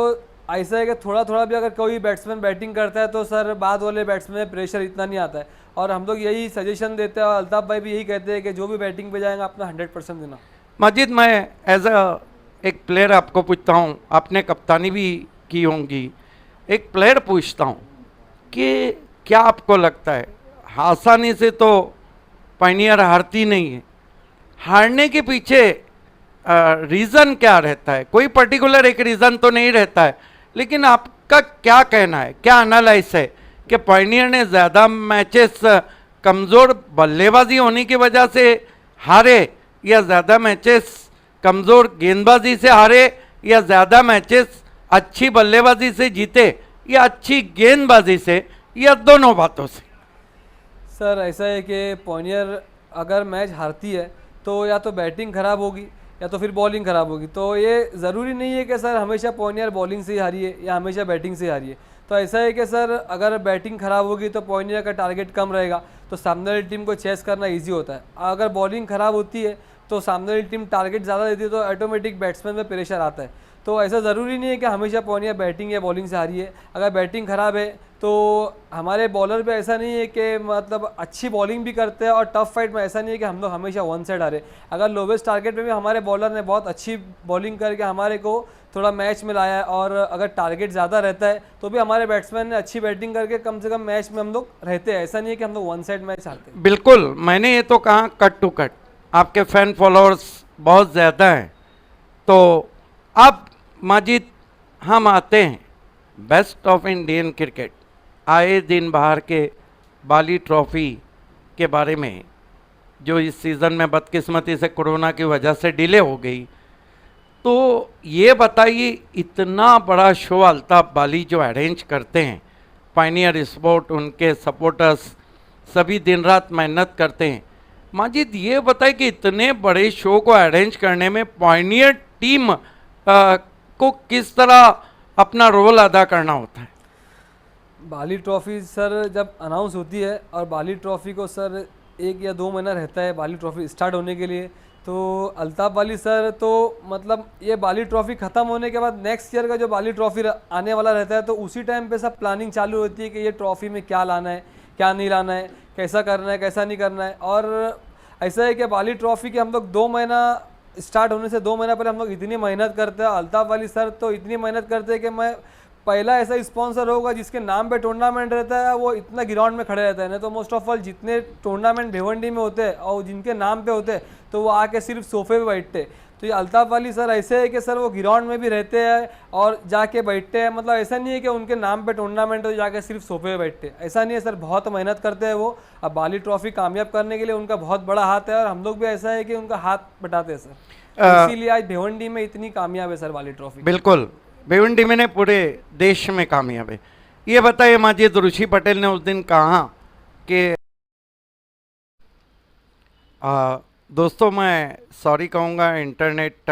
ऐसा है कि थोड़ा थोड़ा भी अगर कोई बैट्समैन बैटिंग करता है तो सर बाद वाले बैट्समैन में प्रेशर इतना नहीं आता है और हम लोग यही सजेशन देते हैं और अल्ताफ भाई भी यही कहते हैं कि जो भी बैटिंग पे जाएगा अपना 100% देना। माजिद, मैं एज एक प्लेयर आपको पूछता हूँ, आपने कप्तानी भी की होंगी, एक प्लेयर पूछता हूँ कि क्या आपको लगता है आसानी से तो पॉइनियर हारती नहीं है, हारने के पीछे रीज़न क्या रहता है? कोई पर्टिकुलर एक रीज़न तो नहीं रहता है, लेकिन आपका क्या कहना है, क्या एनालाइज है कि पॉइनियर ने ज़्यादा मैचेस कमज़ोर बल्लेबाजी होने की वजह से हारे, या ज़्यादा मैचेस कमज़ोर गेंदबाजी से हारे, या ज़्यादा मैचेस अच्छी बल्लेबाजी से जीते, या अच्छी गेंदबाजी से, या दोनों बातों से? सर ऐसा है कि पॉइनियर अगर मैच हारती है तो या तो बैटिंग ख़राब होगी या तो फिर बॉलिंग ख़राब होगी। तो ये ज़रूरी नहीं है कि सर हमेशा पॉइनियर बॉलिंग से ही हारी है या हमेशा बैटिंग से हारी है। तो ऐसा है कि सर अगर बैटिंग ख़राब होगी तो पॉइनियर का टारगेट कम रहेगा, तो सामने वाली टीम को चेस करना ईजी होता है। अगर बॉलिंग ख़राब होती है तो सामने वाली टीम टारगेट ज़्यादा देती है तो ऑटोमेटिक बैट्समैन में प्रेशर आता है। तो ऐसा ज़रूरी नहीं है कि हमेशा पॉइनियर बैटिंग या बॉलिंग से हारी है। अगर बैटिंग ख़राब है तो हमारे बॉलर पे ऐसा नहीं है कि मतलब अच्छी बॉलिंग भी करते हैं और टफ फाइट में ऐसा नहीं है कि हम लोग हमेशा वन साइड हारे। अगर लोवेस्ट टारगेट पे भी हमारे बॉलर ने बहुत अच्छी बॉलिंग करके हमारे को थोड़ा मैच में लाया है और अगर टारगेट ज़्यादा रहता है तो भी हमारे बैट्समैन ने अच्छी बैटिंग करके कम से कम मैच में हम लोग रहते हैं। ऐसा नहीं है कि हम लोग वन साइड मैच हारते हैं। बिल्कुल, मैंने ये तो कहा कट टू कट, आपके फैन फॉलोअर्स बहुत ज़्यादा हैं। तो अब माजिद हम आते हैं बेस्ट ऑफ इंडियन क्रिकेट, आए दिन बाहर के बाली ट्रॉफ़ी के बारे में, जो इस सीज़न में बदकिस्मती से कोरोना की वजह से डिले हो गई। तो ये बताइए, इतना बड़ा शो अल्ताफ बाली जो अरेंज करते हैं, पायनियर स्पोर्ट, उनके सपोर्टर्स सभी दिन रात मेहनत करते हैं। माजिद ये बताए कि इतने बड़े शो को अरेंज करने में पायनियर टीम को किस तरह अपना रोल अदा करना होता है? बाली ट्रॉफ़ी सर जब अनाउंस होती है और बाली ट्रॉफ़ी को सर 1 या 2 महीना रहता है बाली ट्रॉफ़ी स्टार्ट होने के लिए, तो अल्ताफ वाली सर तो मतलब ये बाली ट्रॉफी ख़त्म होने के बाद नेक्स्ट ईयर का जो बाली ट्रॉफी आने वाला रहता है, तो उसी टाइम पे सब प्लानिंग चालू होती है कि ये ट्रॉफी में क्या लाना है, क्या नहीं लाना है, कैसा करना है, कैसा नहीं करना है। और ऐसा है कि बाली ट्रॉफी के हम लोग 2 महीना स्टार्ट होने से 2 महीना पहले हम लोग इतनी मेहनत करते हैं। अल्ताफ वाली सर तो इतनी मेहनत करते हैं कि मैं पहला ऐसा स्पॉन्सर होगा जिसके नाम पे टूर्नामेंट रहता है, वो इतना ग्राउंड में खड़े रहता है। नहीं तो मोस्ट ऑफ ऑल जितने टूर्नामेंट भिवंडी में होते हैं और जिनके नाम पे होते हैं तो वो आके सिर्फ सोफे पे बैठते। तो ये अल्ताफ वाली सर ऐसे है कि सर वो ग्राउंड में भी रहते हैं और जाके बैठते हैं। मतलब ऐसा नहीं है कि उनके नाम पे टूर्नामेंट हो जाके सिर्फ सोफे पे बैठते, ऐसा नहीं है सर, बहुत मेहनत करते हैं वो। अब बाली ट्रॉफी कामयाब करने के लिए उनका बहुत बड़ा हाथ है और हम लोग भी ऐसा है कि उनका हाथ बटाते हैं सर। इसीलिए आज भिवंडी में इतनी कामयाब है सर बाली ट्रॉफी। बिल्कुल, भिवंडी में पूरे देश में कामयाब है। ये बताइए माजिद, ऋषि पटेल ने उस दिन कहा कि दोस्तों मैं सॉरी कहूँगा, इंटरनेट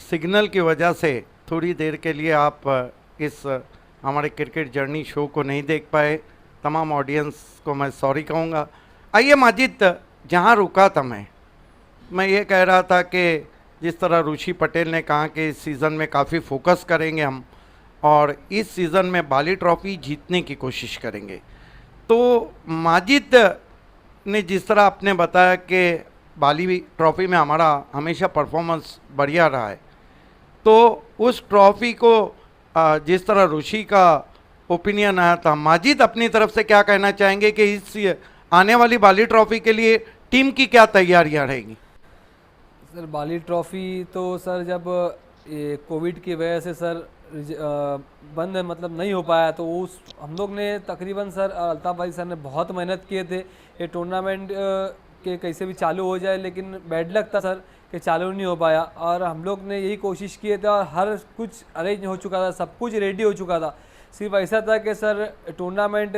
सिग्नल की वजह से थोड़ी देर के लिए आप इस हमारे क्रिकेट जर्नी शो को नहीं देख पाए। तमाम ऑडियंस को मैं सॉरी कहूँगा। आइए माजिद, जहाँ रुका था मैं ये कह रहा था कि जिस तरह ऋषि पटेल ने कहा कि इस सीज़न में काफ़ी फोकस करेंगे हम और इस सीज़न में बाली ट्रॉफी जीतने की कोशिश करेंगे। तो माजिद ने जिस तरह आपने बताया कि बाली ट्रॉफी में हमारा हमेशा परफॉर्मेंस बढ़िया रहा है, तो उस ट्रॉफी को जिस तरह ऋषि का ओपिनियन आया था, माजिद अपनी तरफ से क्या कहना चाहेंगे कि इस आने वाली बाली ट्रॉफी के लिए टीम की क्या तैयारियां रहेंगी? सर बाली ट्रॉफी तो सर जब ये कोविड की वजह से सर बंद मतलब नहीं हो पाया, तो उस हम लोग ने तकरीबन सर अल्ताफ भाई सर ने बहुत मेहनत किए थे ये टूर्नामेंट के कैसे भी चालू हो जाए, लेकिन बैड लक था सर कि चालू नहीं हो पाया। और हम लोग ने यही कोशिश किए थे और हर कुछ अरेंज हो चुका था, सब कुछ रेडी हो चुका था। सिर्फ ऐसा था कि सर टूर्नामेंट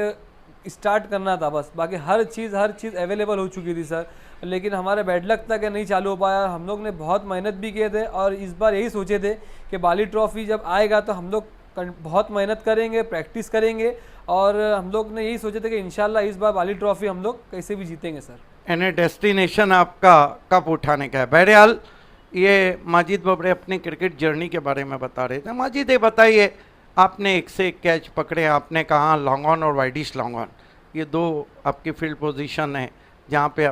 स्टार्ट करना था बस, बाकी हर चीज़ अवेलेबल हो चुकी थी सर। लेकिन हमारा बैड लक था कि नहीं चालू हो पाया। हम लोग ने बहुत मेहनत भी किए थे और इस बार यही सोचे थे कि बाली ट्रॉफी जब आएगा तो हम लोग बहुत मेहनत करेंगे, प्रैक्टिस करेंगे और हम लोग ने यही सोचे थे कि इंशाल्लाह इस बार बाली ट्रॉफी हम लोग कैसे भी जीतेंगे सर। यानी डेस्टिनेशन आपका कप उठाने का है। बहरहाल ये माजिद बबड़े अपने क्रिकेट जर्नी के बारे में बता रहे थे। माजिद ये बताइए, आपने एक से एक कैच पकड़े, आपने कहा लॉन्ग ऑन और वाइडिश लॉन्ग ऑन, ये 2 आपकी फील्ड पोजीशन है जहाँ पे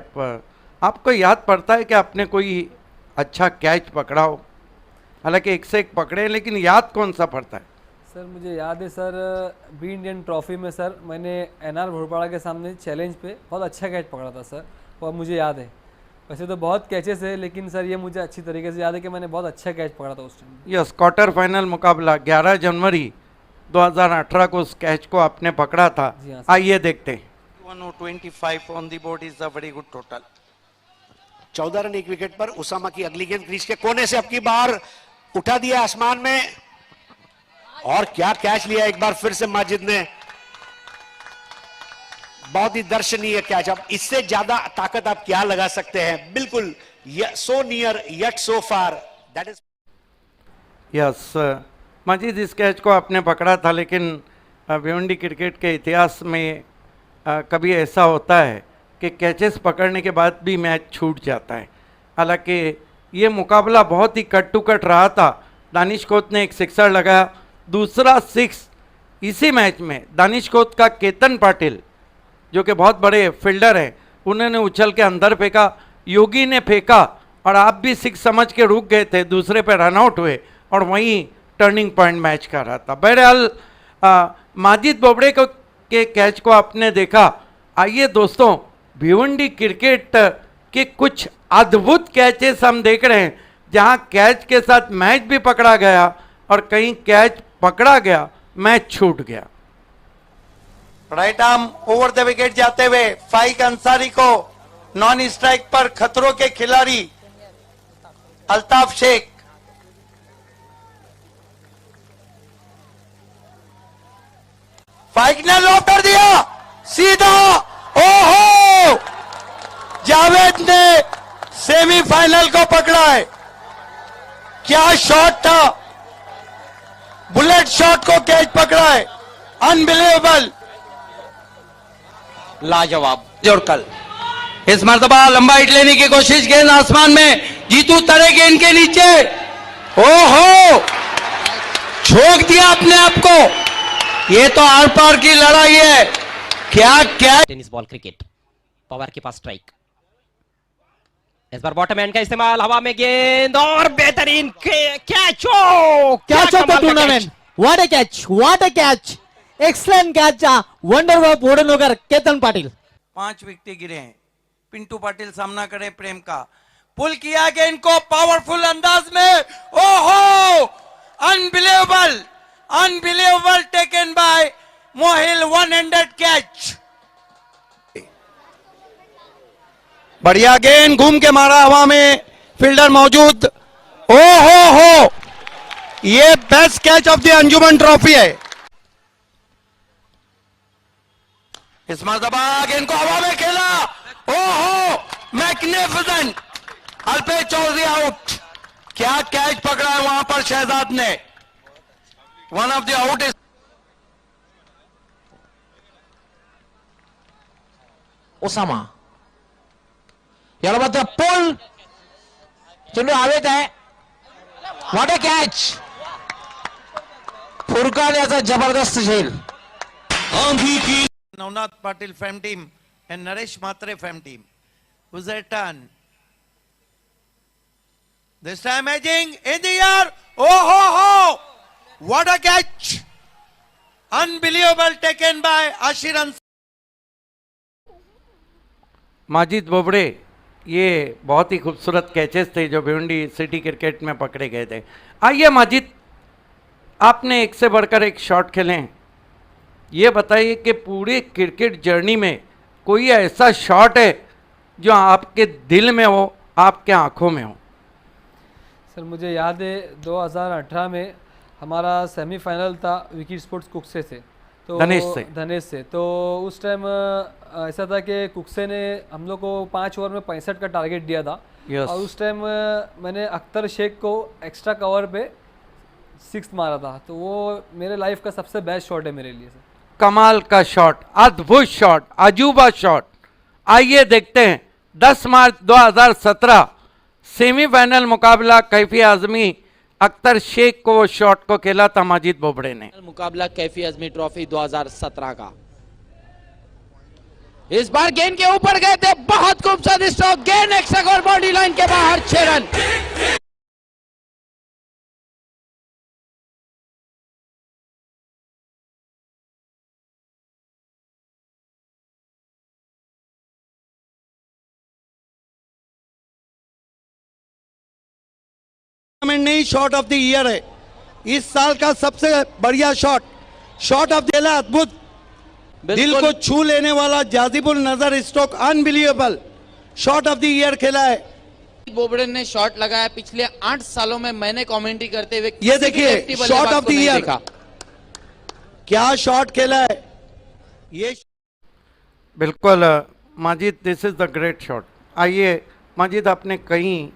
आपको याद पड़ता है कि आपने कोई अच्छा कैच पकड़ा हो? हालांकि एक से एक पकड़े, लेकिन याद कौन सा पड़ता है? सर मुझे याद है सर बी इंडियन ट्रॉफी में सर मैंने एनआर भोरपाड़ा के सामने चैलेंज पे बहुत अच्छा कैच पकड़ा था सर, और मुझे याद है। वैसे तो बहुत कैचेस है लेकिन सर ये मुझे अच्छी तरीके से याद है कि मैंने बहुत अच्छा कैच पकड़ा था उस टाइम। यस, क्वार्टर फाइनल मुकाबला 11 जनवरी 2018 को उस कैच को आपने पकड़ा था। जी हाँ सर। आइए देखते हैं। 125 on the board is a very good total. 14 run एक विकेट पर। उसामा की अगली गेंद क्रीज के कोने से अब की बार उठा दिया आसमान में, और क्या कैच लिया एक बार फिर से माजिद ने। बहुत ही दर्शनीय कैच। अब इससे ज्यादा ताकत आप क्या लगा सकते हैं? बिल्कुल, so near yet so far, that is. Yes Majid, इस कैच को आपने पकड़ा था, लेकिन भिवंडी क्रिकेट के इतिहास में कभी ऐसा होता है कि कैचेस पकड़ने के बाद भी मैच छूट जाता है। हालांकि ये मुकाबला बहुत ही कट टू कट रहा था। दानिश कोत ने एक सिक्सर लगाया, दूसरा 6 इसी मैच में दानिश कोत का केतन पाटिल जो कि बहुत बड़े फील्डर हैं, उन्होंने उछल के अंदर फेंका, योगी ने फेंका और आप भी 6 समझ के रुक गए थे, दूसरे पे रन आउट हुए और वहीं टर्निंग पॉइंट मैच का रहा था। बहरहाल माजिद बोबड़े को के कैच को आपने देखा। आइए दोस्तों, भिवंडी क्रिकेट के कुछ अद्भुत कैचेस हम देख रहे हैं जहां कैच के साथ मैच भी पकड़ा गया और कहीं कैच पकड़ा गया मैच छूट गया। Right arm over the wicket जाते हुए फाइक अंसारी को नॉन स्ट्राइक पर खतरों के खिलाड़ी अल्ताफ शेख। फाइक ने लॉक कर दिया सीधा। ओहो, जावेद ने सेमीफाइनल को पकड़ा है। क्या शॉट था, बुलेट शॉट को कैच पकड़ा है, अनबिलीवेबल। लाजवाब। और कल इस मर्तबा लंबा हिट लेने की कोशिश, गेंद आसमान में, जीतू तड़े गेंद के नीचे, ओहो छोक दिया अपने आप को। ये तो आर पार की लड़ाई है। क्या क्या टेनिस बॉल क्रिकेट, पवार के पास स्ट्राइक, इस बार बॉटम हैंड का इस्तेमाल, हवा में गेंद और बेहतरीन कैच। ओ क्या होता tournament, what a catch, excellent catch, wonder of ओडनोगर केतन पाटिल। 5 विकेट गिरे हैं। पिंटू पाटिल सामना करे प्रेम का, पुल किया गेंद को पावरफुल अंदाज में, ओहो unbelievable, unbelievable taken by Mohil, 100 catch. बढ़िया गेंद घूम के मारा हवा में, फील्डर मौजूद, हो ये best catch of the Anjuman trophy है। इस मर्तबा गेंद को हवा में खेला, ओहो मैग्निफिसेंट, अल्पेश चौधरी आउट। क्या कैच पकड़ा है वहां पर शहजाद ने, one of the out is Osama, याला मात्र पोल, चेंडू हवेत आहे, व्हॉट अ कॅच, फुरकान याचा जबरदस्त झेल। Navnath Patil fam team and Naresh Matre fam team. Who's their turn? This time edging in the air. Oh ho! What a catch! Unbelievable taken by Ashir Ansari. Majid Bobde, ये बहुत ही खूबसूरत catches थे जो Bhiwandi city cricket में पकड़े गए थे। आइए माजिद, आपने एक से बढ़कर एक शॉट खेले हैं, ये बताइए कि पूरे क्रिकेट जर्नी में कोई ऐसा शॉट है जो आपके दिल में हो, आपके आंखों में हो? सर मुझे याद है 2018 में हमारा सेमीफाइनल था विकी स्पोर्ट्स कुक्से से, तो धनेश से। तो उस टाइम ऐसा था कि कुक्से ने हम लोग को 5 ओवर में 65 का टारगेट दिया था। और उस टाइम मैंने अख्तर शेख को एक्स्ट्रा कवर पे 6 मारा था, तो वो मेरे लाइफ का सबसे बेस्ट शॉट है मेरे लिए सर। कमाल का शॉट, अद्भुत शॉट, अजूबा शॉट। आइए देखते हैं 10 मार्च 2017 सेमीफाइनल मुकाबला कैफी आजमी अख्तर शेख को वो शॉट को खेला था माजिद बोबड़े ने। मुकाबला कैफी आजमी ट्रॉफी 2017 का, इस बार गेंद के ऊपर गए थे, बहुत खूबसूरत स्ट्रोक, गेंद एक्स्ट्रा और बॉडी लाइन के बाहर, 6 रन। नहीं, शॉट ऑफ द ईयर है, इस साल का सबसे बढ़िया शॉट, शॉट ऑफ द अद्भुत, दिल को छू लेने वाला जाजिबुल नजर stroke, unbelievable shot of the year खेला है। बोबड़े ने शॉट लगाया, पिछले 8 सालों में मैंने कमेंट्री करते हुए ये देखिए शॉट ऑफ द ईयर, क्या शॉट खेला है ये। बिल्कुल Majid, this is the great shot. आइए माजिद, आपने कहीं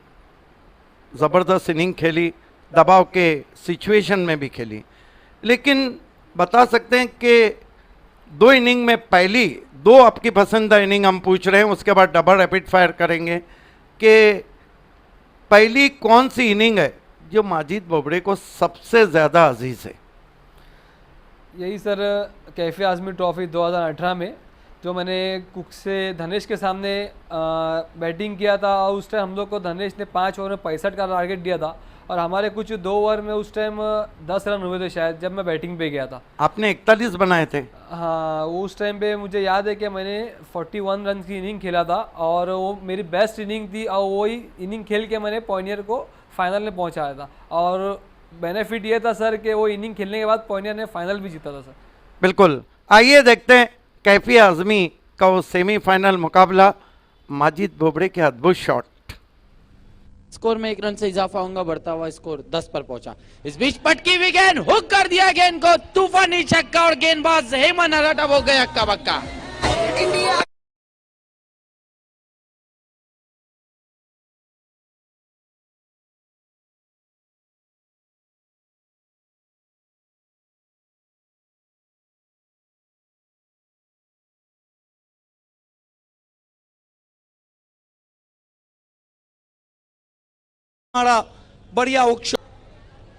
ज़बरदस्त इनिंग खेली, दबाव के सिचुएशन में भी खेली, लेकिन बता सकते हैं कि 2 इनिंग में पहली 2 आपकी पसंदीदा इनिंग हम पूछ रहे हैं, उसके बाद डबल रैपिड फायर करेंगे, कि पहली कौन सी इनिंग है जो माजिद बोबड़े को सबसे ज़्यादा अजीज़ है? यही सर कैफी आजमी ट्रॉफी 2018 में जो मैंने कुक से धनेश के सामने बैटिंग किया था, और उस टाइम हम लोग को धनेश ने 5 ओवर में 65 का टारगेट दिया था, और हमारे कुछ 2 ओवर में उस टाइम 10 रन हुए थे शायद, जब मैं बैटिंग पे गया था। आपने 41 बनाए थे? हाँ, उस टाइम पे मुझे याद है कि मैंने 41 रन की इनिंग खेला था, और वो मेरी बेस्ट इनिंग थी, और वही इनिंग खेल के मैंने पॉइनियर को फाइनल में पहुँचाया था। और बेनिफिट ये था सर कि वो इनिंग खेलने के बाद पॉइनियर ने फाइनल भी जीता था सर। बिल्कुल, आइए देखते हैं कैफी आजमी का वो सेमीफाइनल मुकाबला, माजिद बोबड़े के अद्भुत शॉट। स्कोर में 1 रन से इजाफा होगा, बढ़ता हुआ स्कोर 10 पर पहुंचा। इस बीच पटकी हुई गेंद, हुक कर दिया गेंद को, तूफानी छक्का, और गेंदबाज हेमन अराटा हो गया हक्का बक्का। हमारा बढ़िया औक्षण।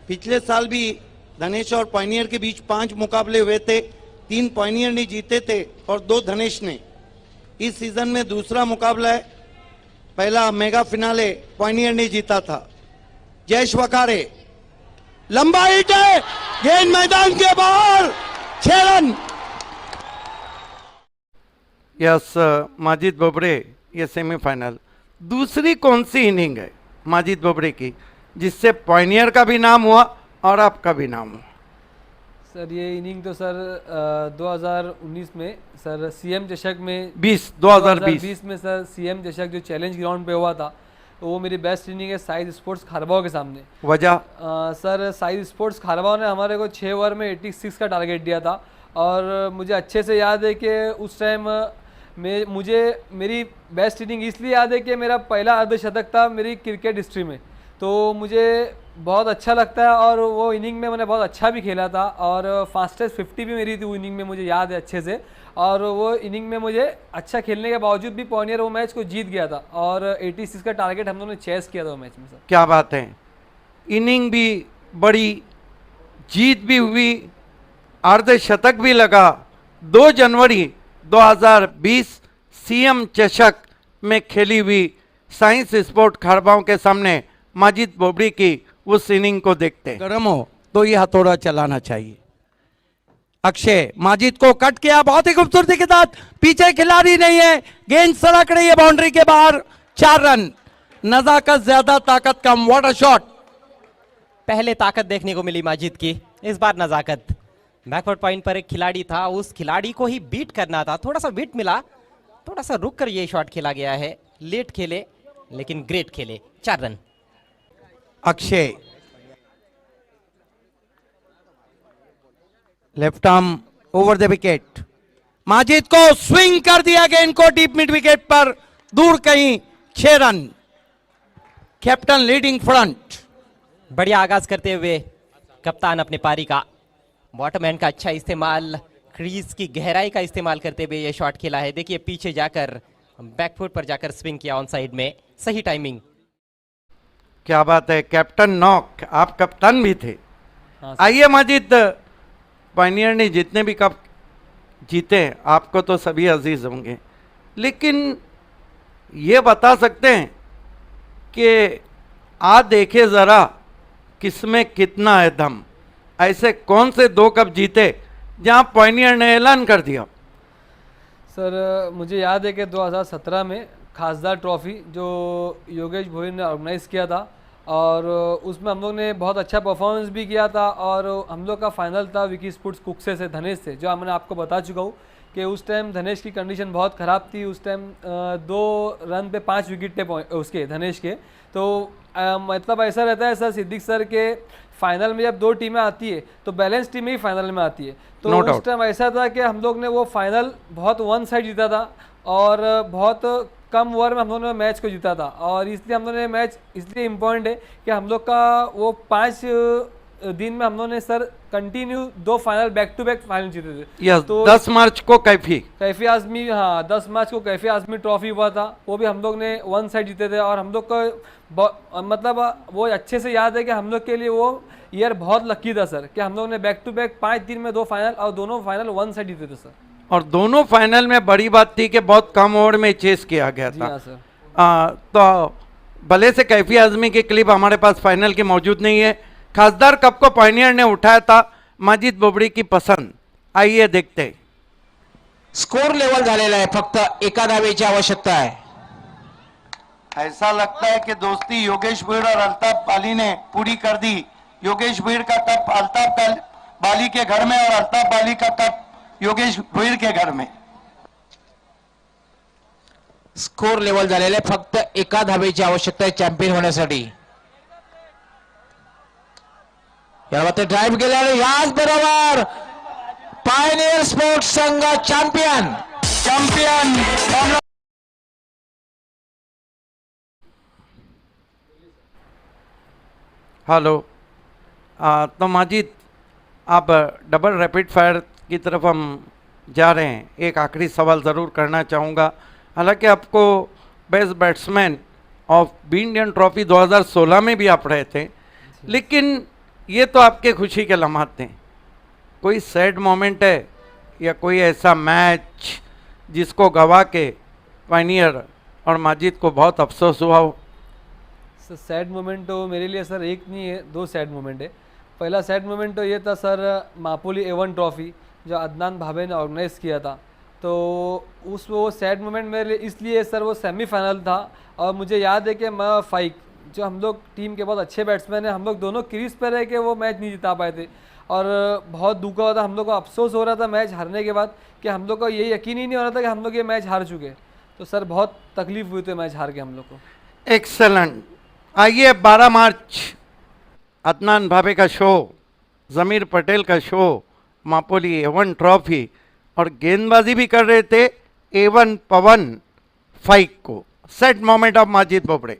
पिछले साल भी धनेश और पॉइनियर के बीच 5 मुकाबले हुए थे, 3 पॉइनियर ने जीते थे और 2 धनेश ने। इस सीजन में दूसरा मुकाबला है, पहला मेगा फिनाले पॉइनियर ने जीता था। जयेश वकारे, लंबा हिट है, गेंद मैदान के बाहर, 6 रन। यस, माजिद बोबड़े, ये सेमीफाइनल। दूसरी कौन सी इनिंग है माजिद बोबड़े की जिससे पॉइनियर का भी नाम हुआ और आपका भी नाम हुआ? सर ये इनिंग तो सर 2019 में सर सीएम चषक में 2020 में सर सीएम चषक जो चैलेंज ग्राउंड पे हुआ था, तो वो मेरी बेस्ट इनिंग है साइज स्पोर्ट्स खारबाव के सामने। वजह? सर साइज स्पोर्ट्स खारबाव ने हमारे को 6 ओवर में 86 का टारगेट दिया था और मुझे अच्छे से याद है कि उस टाइम मुझे मेरी बेस्ट इनिंग इसलिए याद है कि मेरा पहला अर्धशतक था मेरी क्रिकेट हिस्ट्री में, तो मुझे बहुत अच्छा लगता है और वो इनिंग में मैंने बहुत अच्छा भी खेला था और फास्टेस्ट 50 भी मेरी थी वो इनिंग में, मुझे याद है अच्छे से। और वो इनिंग में मुझे अच्छा खेलने के बावजूद भी पॉइनियर वो मैच को जीत गया था और 86 का टारगेट हम लोगों ने चेस किया था वो मैच में। सर क्या बात है, इनिंग भी बड़ी, जीत भी हुई, अर्धशतक भी लगा। 2 जनवरी 2020 सीएम चषक में खेली हुई साइंस स्पोर्ट खारबाव के सामने माजिद बोबड़ी की उस इनिंग को देखते हैं। गर्म हो तो ये हथौड़ा चलाना चाहिए। अक्षय माजिद को कट किया बहुत ही खूबसूरती के साथ, पीछे खिलाड़ी नहीं है, गेंद सड़क रही है बाउंड्री के बाहर, 4 रन। नजाकत ज्यादा ताकत कम, व्हाट अ शॉट। पहले ताकत देखने को मिली माजिद की, इस बार नजाकत। बैकवर्ड पॉइंट पर एक खिलाड़ी था, उस खिलाड़ी को ही बीट करना था, थोड़ा सा बीट मिला, थोड़ा सा रुक कर ये शॉट खेला गया है। लेट खेले लेकिन ग्रेट खेले, 4 run. Akshay left arm over the wicket, Majid को स्विंग कर दिया गेंद को डीप मिड विकेट पर, दूर कहीं, 6 रन। Captain leading front. बढ़िया आगाज करते हुए कप्तान अपने पारी का, बॉटमैन का अच्छा इस्तेमाल, क्रीज की गहराई का इस्तेमाल करते हुए ये शॉट खेला है। देखिए पीछे जाकर बैकफुट पर जाकर स्विंग किया ऑन साइड में, सही टाइमिंग। क्या बात है, कैप्टन नॉक, आप कप्तान भी थे। हाँ आइए माजिद, पायनियर ने जितने भी कप जीते आपको तो सभी अजीज होंगे, लेकिन ये बता सकते हैं कि आ देखे जरा किसमें कितना है दम। ऐसे कौन से 2 कप जीते जहां पॉइनियर ने ऐलान कर दिया? सर मुझे याद है कि 2017 में खासदार ट्रॉफी जो योगेश भोई ने ऑर्गेनाइज़ किया था और उसमें हम लोग ने बहुत अच्छा परफॉर्मेंस भी किया था और हम लोग का फाइनल था विकी स्पोर्ट्स कुक्से से धनेश से, जो मैंने आपको बता चुका हूँ कि उस टाइम धनेश की कंडीशन बहुत ख़राब थी। उस टाइम 2 रन पे 5 विकेट थे उसके धनेश के। तो मतलब ऐसा रहता है सर सिद्दीक सर के फाइनल में जब 2 टीमें आती है तो बैलेंस टीम ही फाइनल में आती है। तो No उस doubt. टाइम ऐसा था कि हम लोग ने वो फाइनल बहुत 1 साइड जीता था और बहुत कम ओवर में हम लोगों ने मैच को जीता था और इसलिए हम लोगों ने मैच इसलिए इम्पोर्टेंट है कि हम लोग का वो 5 दिन में हम लोगों ने sir continue 2 final back to back final जीते थे। यस, तो 10 मार्च को कैफी आजमी, हाँ 10 मार्च को कैफी आजमी ट्रॉफी हुआ था, वो भी हम लोग ने 1 साइड जीते थे और हम लोग का मतलब वो अच्छे से याद है कि हम लोग के लिए वो ईयर बहुत लकी था सर कि हम लोग ने बैक टू बैक 5 दिन में 2 फाइनल और दोनों फाइनल 1 साइड जीते थे सर। और दोनों फाइनल में बड़ी बात थी कि बहुत कम ओवर में चेस किया गया जी था। हाँ सर। तो भले से कैफी आजमी की क्लिप हमारे पास फाइनल की मौजूद नहीं है। खासदार कप को पायनियर ने उठाया था, माजिद बोबड़ी की पसंद, आइए देखते हैं। स्कोर लेवल झालेला आहे, फक्त एका धावेची आवश्यकता आहे। ऐसा लगता है कि दोस्ती योगेश भीड़ और अल्ताफ बाली ने पूरी कर दी। योगेश भीड़ का कप अल्ताफ बाली के घर में और अल्ताफ बाली का कप योगेश भीड़ के घर में। स्कोर लेवल झालेला आहे, फक्त एका धावेची आवश्यकता आहे चॅम्पियन होण्यासाठी। यामध्ये ड्राईव्ह केल्याने याच बरोबर पायनियर स्पोर्ट्स संघ चॅम्पियन। हेलो, तो माजिद आप डबल रैपिड फायर की तरफ हम जा रहे हैं। एक आखिरी सवाल ज़रूर करना चाहूँगा, हालांकि आपको best batsman of B Indian trophy 2016 में भी आप रहे थे, लेकिन ये तो आपके खुशी के लम्हात थे। कोई सैड मोमेंट है या कोई ऐसा मैच जिसको गवा के पायनियर और माजिद को बहुत अफसोस हुआ हो? सर सैड मोमेंट तो मेरे लिए सर एक नहीं है, दो सैड मोमेंट है। पहला सैड मोमेंट तो ये था सर, मापोली A1 ट्रॉफ़ी जो अदनान भाभे ने ऑर्गेनाइज़ किया था, तो उस वो सैड मोमेंट मेरे लिए इसलिए सर वो सेमीफाइनल था और मुझे याद है कि मैं फाइक जो हम लोग टीम के बहुत अच्छे बैट्समैन हैं, हम लोग दोनों क्रीज पर रह के वो मैच नहीं जिता पाए थे और बहुत दुख हुआ था। हम लोग को अफसोस हो रहा था मैच हारने के बाद कि हम लोग को ये यकीन ही नहीं हो रहा था कि हम लोग ये मैच हार चुके। तो सर बहुत तकलीफ हुई थी मैच हार के हम लोग को। एक्सेलेंट। आइए 12 मार्च अदनान भाभे का शो, ज़मीर पटेल का शो, मापोली A1 ट्रॉफी और गेंदबाजी भी कर रहे थे A1 पवन फाइक को। Set moment of Majid Bobde.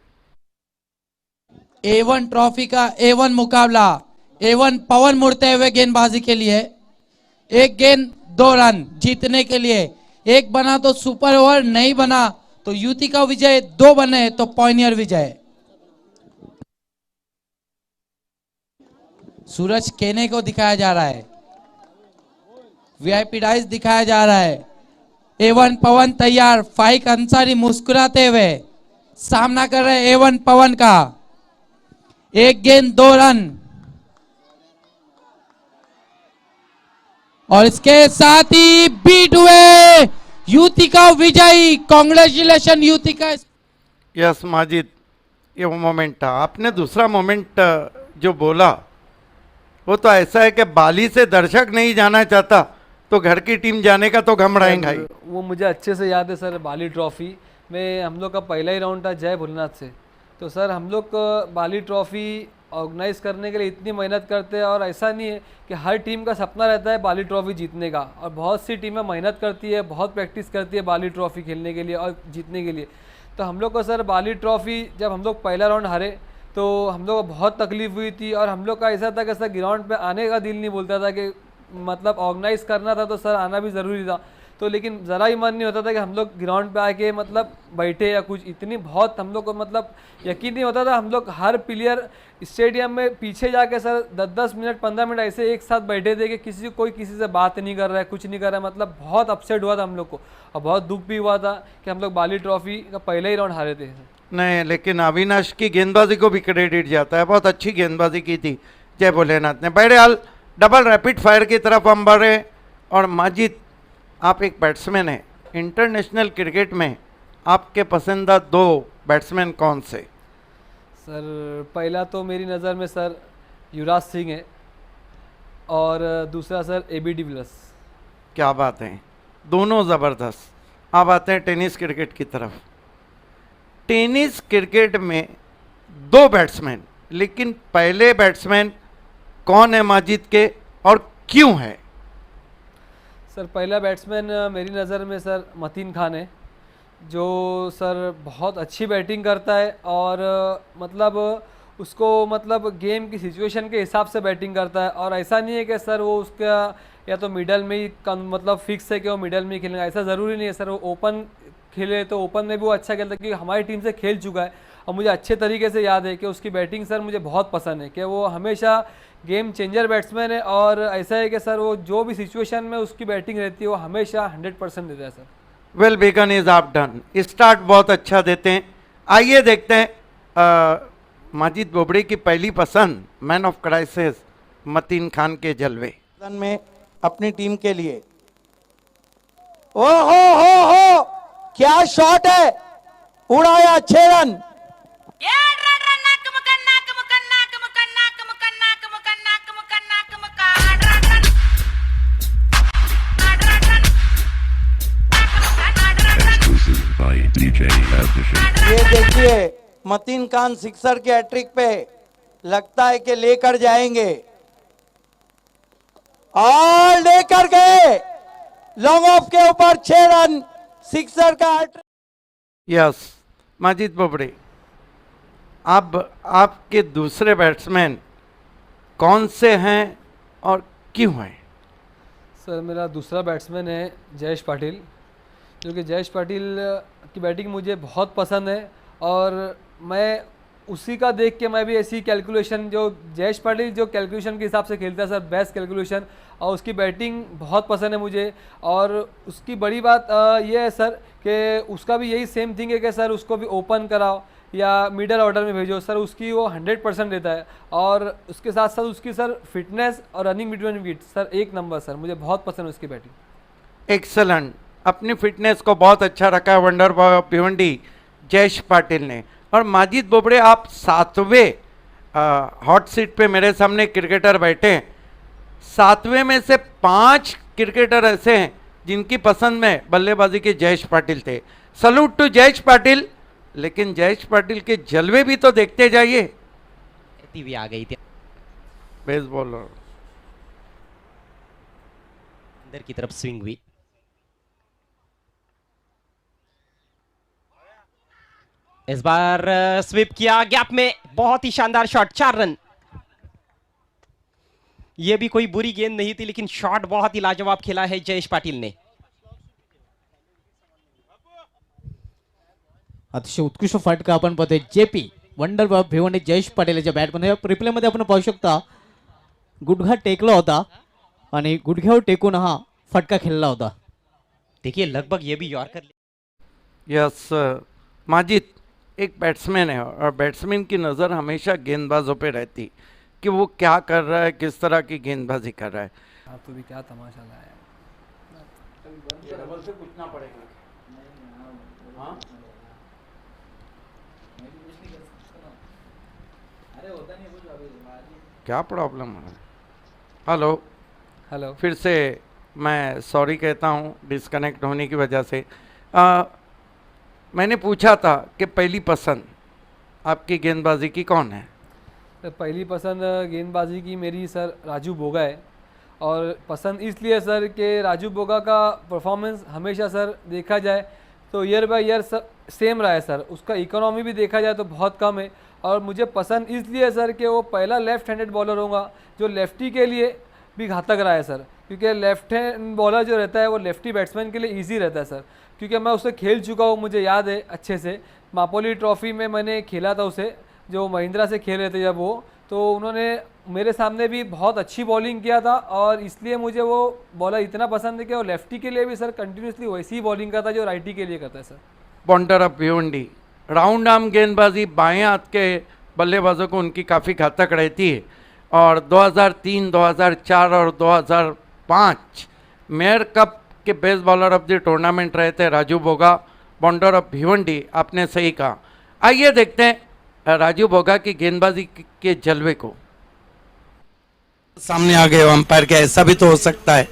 A1 trophy का A1 मुकाबला, A1 पवन मुड़ते हुए गेंदबाजी के लिए, एक गेंद 2 रन जीतने के लिए, एक बना तो सुपर ओवर, नहीं बना तो युतिका विजय, 2 बने तो पॉइनियर विजय। सूरज केने को दिखाया जा रहा है, VIP डाइस दिखाया जा रहा है। A1 पवन तैयार, फाइक अंसारी मुस्कुराते हुए सामना कर रहे हैं A1 पवन का। एक गेंद 2 रन और इसके साथ ही बीट हुए युतिका विजयी। कांग्रेचुलेशन युतिका। यस माजिद, ये वो मोमेंट था। आपने दूसरा मोमेंट जो बोला वो तो ऐसा है कि बाली से दर्शक नहीं जाना चाहता तो घर की टीम जाने का तो घमराएंगा ही। वो मुझे अच्छे से याद है सर, बाली ट्रॉफ़ी में हम लोग का पहला ही राउंड था जय भोलेनाथ से। तो सर हम लोग बाली ट्रॉफ़ी ऑर्गेनाइज़ करने के लिए इतनी मेहनत करते हैं और ऐसा नहीं है कि हर टीम का सपना रहता है बाली ट्रॉफ़ी जीतने का, और बहुत सी टीमें मेहनत करती है, बहुत प्रैक्टिस करती है बाली ट्रॉफ़ी खेलने के लिए और जीतने के लिए। तो हम लोग को सर बाली ट्रॉफ़ी जब हम लोग पहला राउंड हारे तो हम लोग को बहुत तकलीफ़ हुई थी और हम लोग का ऐसा था कि सर ग्राउंड पे आने का दिल नहीं बोलता था कि मतलब ऑर्गेनाइज़ करना था तो सर आना भी ज़रूरी था। तो लेकिन ज़रा ही मन नहीं होता था कि हम लोग ग्राउंड पे आके मतलब बैठे या कुछ, इतनी बहुत हम लोग को मतलब यकीन नहीं होता था। हम लोग हर प्लेयर स्टेडियम में पीछे जाके सर 10-10 मिनट 15 मिनट ऐसे एक साथ बैठे थे कि कोई किसी से बात नहीं कर रहा है, कुछ नहीं कर रहा है। मतलब बहुत अपसेट हुआ था हम लोग को और बहुत दुख भी हुआ था कि हम लोग बाली ट्रॉफ़ी का पहले ही राउंड हारे थे। नहीं, लेकिन अविनाश की गेंदबाजी को भी क्रेडिट जाता है, बहुत अच्छी गेंदबाजी की थी जय भोलेनाथ ने। बहरहाल डबल रैपिड फायर की तरफ हम बढ़े। और माजिद, आप एक बैट्समैन हैं, इंटरनेशनल क्रिकेट में आपके पसंदीदा 2 बैट्समैन कौन से? सर पहला तो मेरी नज़र में सर युवराज सिंह है और दूसरा सर AB डिविलियर्स। क्या बात है, दोनों ज़बरदस्त। अब आते हैं टेनिस क्रिकेट की तरफ। टेनिस क्रिकेट में 2 बैट्समैन, लेकिन पहले बैट्समैन कौन है माजिद के और क्यों है? सर पहला बैट्समैन मेरी नज़र में सर मतीन खान है, जो सर बहुत अच्छी बैटिंग करता है और मतलब उसको मतलब गेम की सिचुएशन के हिसाब से बैटिंग करता है। और ऐसा नहीं है कि सर वो उसका या तो मिडल में ही मतलब फिक्स है कि वो मिडल में ही खेलेगा, ऐसा ज़रूरी नहीं है। सर वो ओपन खेले तो ओपन में भी वो अच्छा खेलता है क्योंकि हमारी टीम से खेल चुका है और मुझे अच्छे तरीके से याद है कि उसकी बैटिंग सर मुझे बहुत पसंद है कि वो हमेशा गेम चेंजर बैट्समैन है और ऐसा है कि सर वो जो भी सिचुएशन में उसकी बैटिंग रहती है वो हमेशा 100% देता है सर। वेल बिगन इज आप डन। स्टार्ट बहुत अच्छा देते हैं। आइए देखते हैं माजिद बोबड़े की पहली पसंद man of crisis Mateen Khan के जलवे में अपनी टीम के लिए। ओ हो क्या शॉट है, उड़ाया 6 रन। ये देखिए मतीन खान सिक्सर के हैट्रिक पे लगता है कि लेकर जाएंगे और लेकर गए लॉन्ग ऑफ के ऊपर 6 रन सिक्सर का हैट्रिक। यस माजिद बोबड़े, अब आपके दूसरे बैट्समैन कौन से हैं और क्यों हैं? सर मेरा दूसरा बैट्समैन है जयेश पाटिल, क्योंकि जयेश पाटिल की बैटिंग मुझे बहुत पसंद है और मैं उसी का देख के मैं भी ऐसी कैलकुलेशन, जो जयेश पाटिल जो कैलकुलेशन के हिसाब से खेलता है सर, बेस्ट कैलकुलेशन, और उसकी बैटिंग बहुत पसंद है मुझे। और उसकी बड़ी बात ये है सर कि उसका भी यही सेम थिंग है कि सर उसको भी ओपन कराओ या मिडल ऑर्डर में भेजो सर, उसकी वो 100% देता है। और उसके साथ साथ उसकी सर फिटनेस और रनिंग बिटवीन विकेट सर एक नंबर सर, मुझे बहुत पसंद है उसकी बैटिंग। एक्सलेंट, अपनी फिटनेस को बहुत अच्छा रखा है wonder boy of Bhiwandi Jayesh Patil ने। और माजिद बोबड़े, आप 7वें हॉट सीट पे मेरे सामने क्रिकेटर बैठे हैं, 7वें में से 5 क्रिकेटर ऐसे हैं जिनकी पसंद में बल्लेबाजी के जयेश पाटिल थे। Salute to Jayesh Patil. लेकिन जयेश पाटिल के जलवे भी तो देखते जाइए। भी आ गई थी बेस बॉलर अंदर की तरफ स्विंग हुई। इस बार स्वीप किया गैप में, बहुत ही शानदार शॉट, 4 रन। यह भी कोई बुरी गेंद नहीं थी, लेकिन शॉट बहुत ही लाजवाब खेला है जयेश पाटिल ने। अतिशय उत्कृष्ट फटका आपण पाहतोय JP wonder boy of Bhiwandi Jayesh Patil याच्या बॅटमध्ये रिप्ले मध्ये आपण पाहू शकता गुडघा टेकला होता आणि गुडघ्यावर टेकून हा फटका खेळला होता। देखिए लगभग ये भी यॉर्कर। यस माजिद, एक बैट्समैन है और बैट्समैन की नज़र हमेशा गेंदबाजों पे रहती कि वो क्या कर रहा है, किस तरह की गेंदबाजी कर रहा है। आप तो भी क्या तमाशा लाया है। डबल से पूछना पड़ेगा। हाँ? क्या प्रॉब्लम है? Hello hello. फिर से मैं सॉरी कहता हूँ डिस्कनेक्ट होने की वजह से। मैंने पूछा था कि पहली पसंद आपकी गेंदबाजी की कौन है? पहली पसंद गेंदबाजी की मेरी सर राजू बोगा है। और पसंद इसलिए सर कि राजू बोगा का परफॉर्मेंस हमेशा सर देखा जाए तो ईयर बाय ईयर सेम रहा है सर, उसका इकोनॉमी भी देखा जाए तो बहुत कम है। और मुझे पसंद इसलिए है सर कि वो पहला लेफ्ट हैंडेड बॉलर होगा जो लेफ्टी के लिए भी घातक रहा है सर, क्योंकि लेफ्ट हैंड बॉलर जो रहता है वो लेफ्टी बैट्समैन के लिए ईजी रहता है सर, क्योंकि मैं उससे खेल चुका हूँ, मुझे याद है अच्छे से। मापोली ट्रॉफी में मैंने खेला था उसे, जो महिंद्रा से खेल रहे थे जब वो, तो उन्होंने मेरे सामने भी बहुत अच्छी बॉलिंग किया था। और इसलिए मुझे वो बॉलर इतना पसंद है कि वो लेफ्टी के लिए भी सर कंटिन्यूसली वैसी ही बॉलिंग करता है जो राइटी के लिए करता है sir. Wonder of Bhiwandi, round arm गेंदबाजी बाएं हाथ के बल्लेबाजों को उनकी काफ़ी घातक रहती है। और 2003, 2004 और 2005 मेयर कप के best bowler of the tournament रहे थे राजू बोगा, वंडर ऑफ भिवंडी। आपने सही कहा। आइए देखते हैं राजू बोगा की गेंदबाजी के जलवे को। सामने आ गए अंपायर के, ऐसा भी तो हो सकता है।